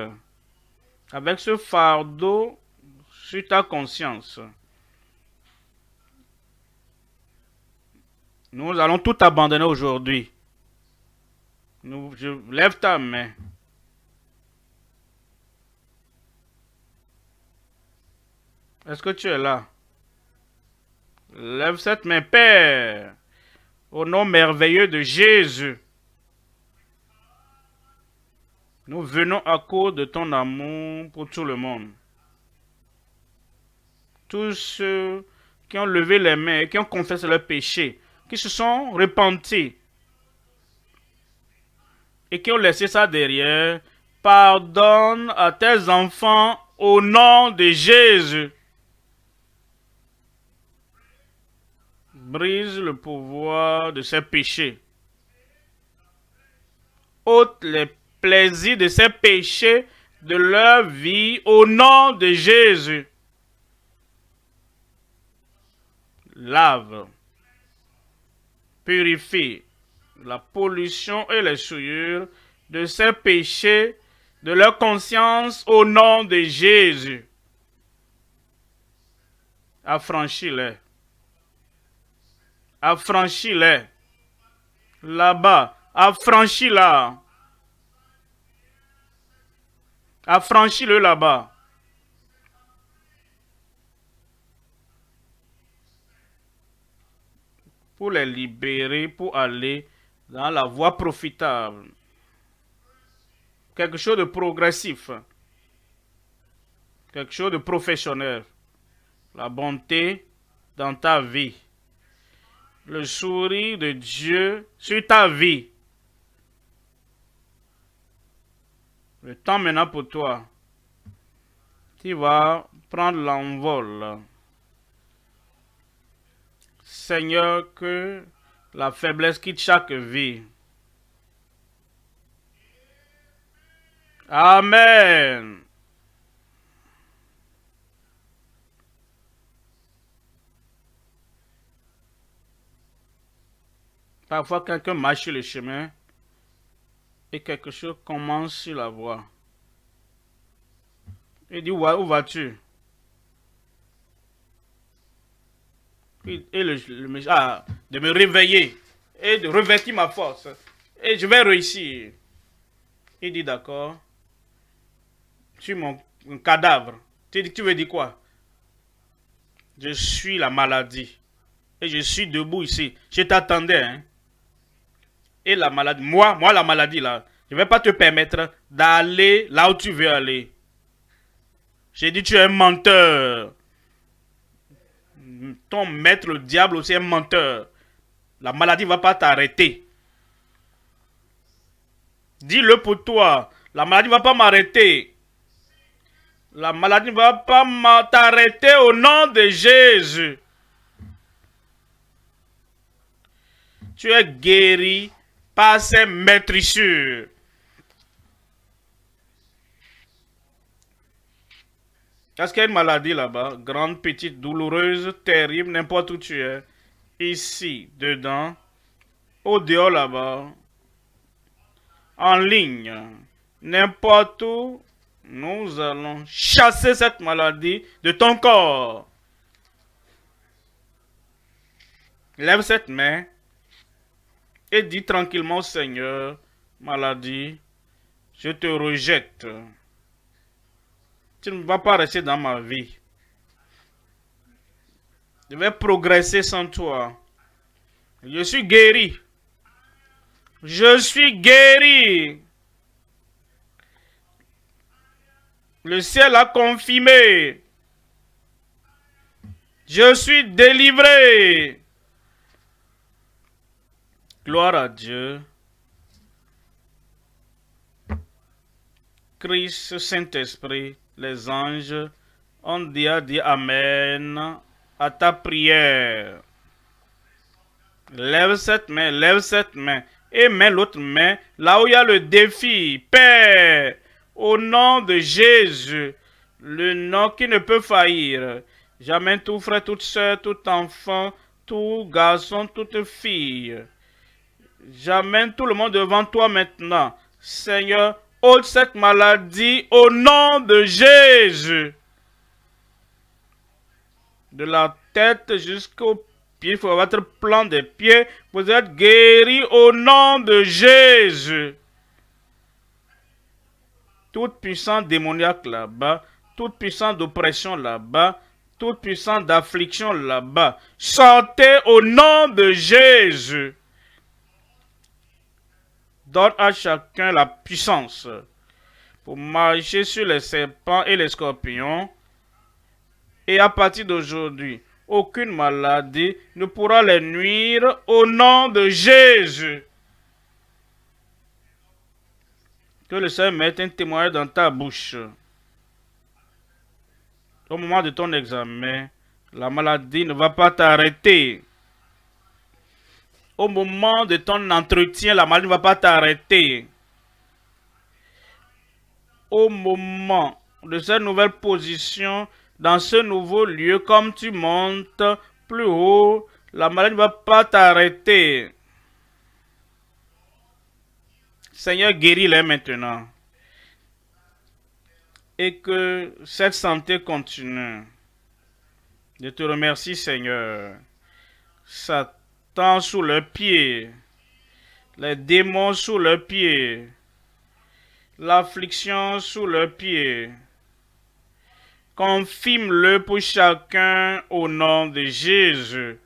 ce fardeau sur ta conscience. Nous allons tout abandonner aujourd'hui. Lève ta main. Est-ce que tu es là? Lève cette main, Père, au nom merveilleux de Jésus. Nous venons à cause de ton amour pour tout le monde. Tous ceux qui ont levé les mains et qui ont confessé leurs péchés, qui se sont repentis et qui ont laissé ça derrière, pardonne à tes enfants au nom de Jésus. Brise le pouvoir de ces péchés. Ôte les plaisirs de ces péchés de leur vie au nom de Jésus. Lave, purifie la pollution et les souillures de ces péchés de leur conscience au nom de Jésus. Affranchis-les. Affranchis-les. Là-bas, affranchis-la. Affranchis-le là-bas. Pour les libérer, pour aller dans la voie profitable. Quelque chose de progressif. Quelque chose de professionnel. La bonté dans ta vie. Le sourire de Dieu sur ta vie. Le temps maintenant pour toi. Tu vas prendre l'envol. Seigneur, que la faiblesse quitte chaque vie. Amen. Parfois, quelqu'un marche sur le chemin et quelque chose commence sur la voie. Il dit, où vas-tu? Et de me réveiller et de revêtir ma force. Et je vais réussir. Il dit, d'accord. Tu es mon cadavre. Tu veux dire quoi? Je suis la maladie. Et je suis debout ici. Je t'attendais, hein. Et la maladie, moi la maladie là, je ne vais pas te permettre d'aller là où tu veux aller. J'ai dit tu es un menteur. Ton maître, le diable aussi, est un menteur. La maladie ne va pas t'arrêter. Dis-le pour toi. La maladie ne va pas m'arrêter. La maladie ne va pas t'arrêter au nom de Jésus. Tu es guéri par ses maîtrissures. Est-ce qu'il y a une maladie là-bas? Grande, petite, douloureuse, terrible, n'importe où tu es. Ici, dedans, au dehors là-bas, en ligne, n'importe où, nous allons chasser cette maladie de ton corps. Lève cette main et dis tranquillement au Seigneur, maladie, je te rejette. Tu ne vas pas rester dans ma vie. Je vais progresser sans toi. Je suis guéri. Je suis guéri. Le ciel a confirmé. Je suis délivré. Gloire à Dieu. Christ, Saint-Esprit, les anges On dit Amen à ta prière. Lève cette main et mets l'autre main là où il y a le défi. Père, au nom de Jésus, le nom qui ne peut faillir, j'amène tout frère, toute soeur, tout enfant, tout garçon, toute fille. J'amène tout le monde devant toi maintenant. Seigneur, ôte cette maladie au nom de Jésus. De la tête jusqu'au pied, il faut votre plan des pieds. Vous êtes guéris au nom de Jésus. Toute puissance démoniaque là-bas, toute puissance d'oppression là-bas, toute puissance d'affliction là-bas, sortez au nom de Jésus. Donne à chacun la puissance pour marcher sur les serpents et les scorpions. Et à partir d'aujourd'hui, aucune maladie ne pourra les nuire au nom de Jésus. Que le Seigneur mette un témoignage dans ta bouche. Au moment de ton examen, la maladie ne va pas t'arrêter. Au moment de ton entretien, la maladie ne va pas t'arrêter. Au moment de cette nouvelle position, dans ce nouveau lieu, comme tu montes plus haut, la maladie ne va pas t'arrêter. Seigneur, guéris-les maintenant. Et que cette santé continue. Je te remercie, Seigneur. Satan sous le pied. Les démons sous le pied. L'affliction sous le pied. Confirme-le pour chacun au nom de Jésus.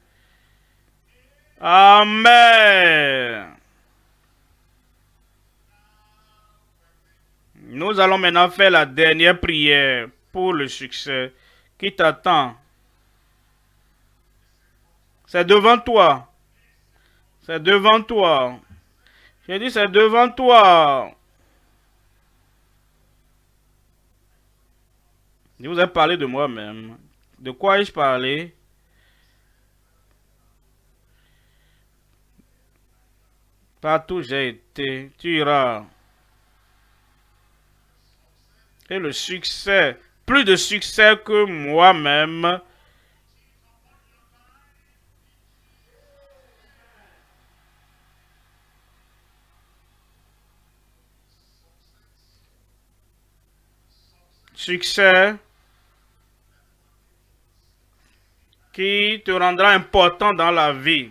Amen. Nous allons maintenant faire la dernière prière pour le succès qui t'attend. C'est devant toi. C'est devant toi. J'ai dit c'est devant toi. Je vous ai parlé de moi-même. De quoi ai-je parlé? Partout où j'ai été, tu iras. Et le succès, plus de succès que moi-même. Succès qui te rendra important dans la vie.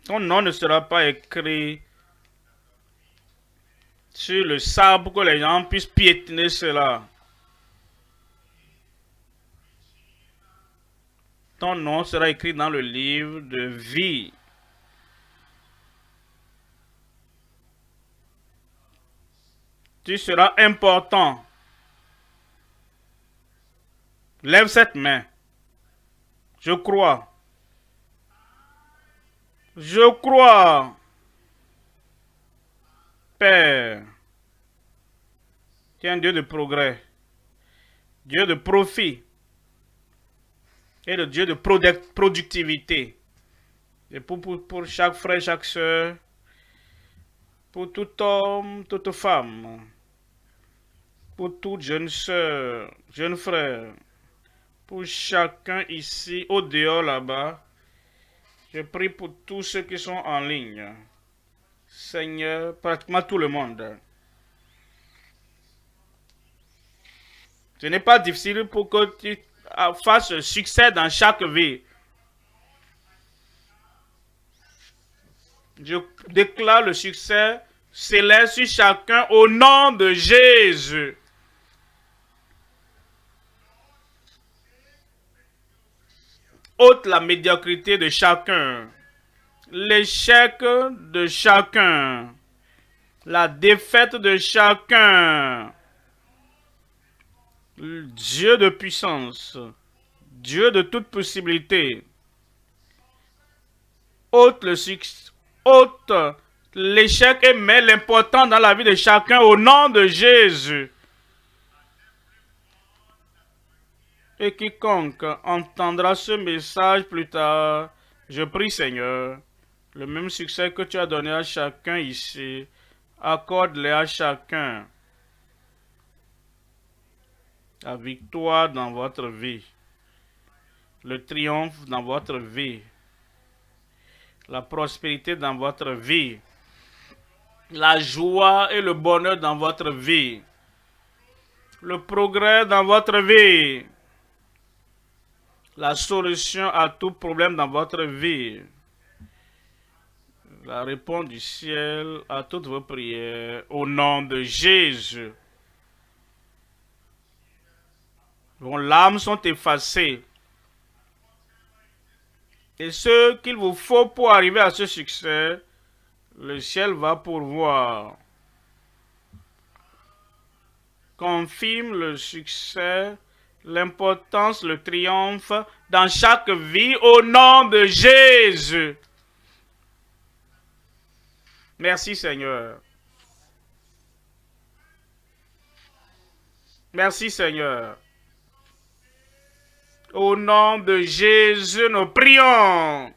Ton nom ne sera pas écrit sur le sable pour que les gens puissent piétiner cela. Ton nom sera écrit dans le livre de vie. Tu seras important. Lève cette main. Je crois. Je crois. Père, tu es un Dieu de progrès, Dieu de profit et le Dieu de productivité. Et pour chaque frère, chaque soeur, pour tout homme, toute femme, pour toute jeune soeur, jeune frère, pour chacun ici, au dehors là-bas, je prie pour tous ceux qui sont en ligne. Seigneur, pratiquement tout le monde. Ce n'est pas difficile pour que tu fasses succès dans chaque vie. Je déclare le succès céleste sur chacun au nom de Jésus. Ôte la médiocrité de chacun. L'échec de chacun, la défaite de chacun. Dieu de puissance, Dieu de toute possibilité, ôte le succès, ôte l'échec et mets l'important dans la vie de chacun au nom de Jésus. Et quiconque entendra ce message plus tard, je prie Seigneur, le même succès que tu as donné à chacun ici, accorde-le à chacun. La victoire dans votre vie, le triomphe dans votre vie, la prospérité dans votre vie, la joie et le bonheur dans votre vie, le progrès dans votre vie, la solution à tout problème dans votre vie, la réponse du ciel à toutes vos prières, au nom de Jésus. Vos larmes sont effacées. Et ce qu'il vous faut pour arriver à ce succès, le ciel va pourvoir. Confirme le succès, l'importance, le triomphe dans chaque vie au nom de Jésus. Merci Seigneur. Merci Seigneur. Au nom de Jésus, nous prions.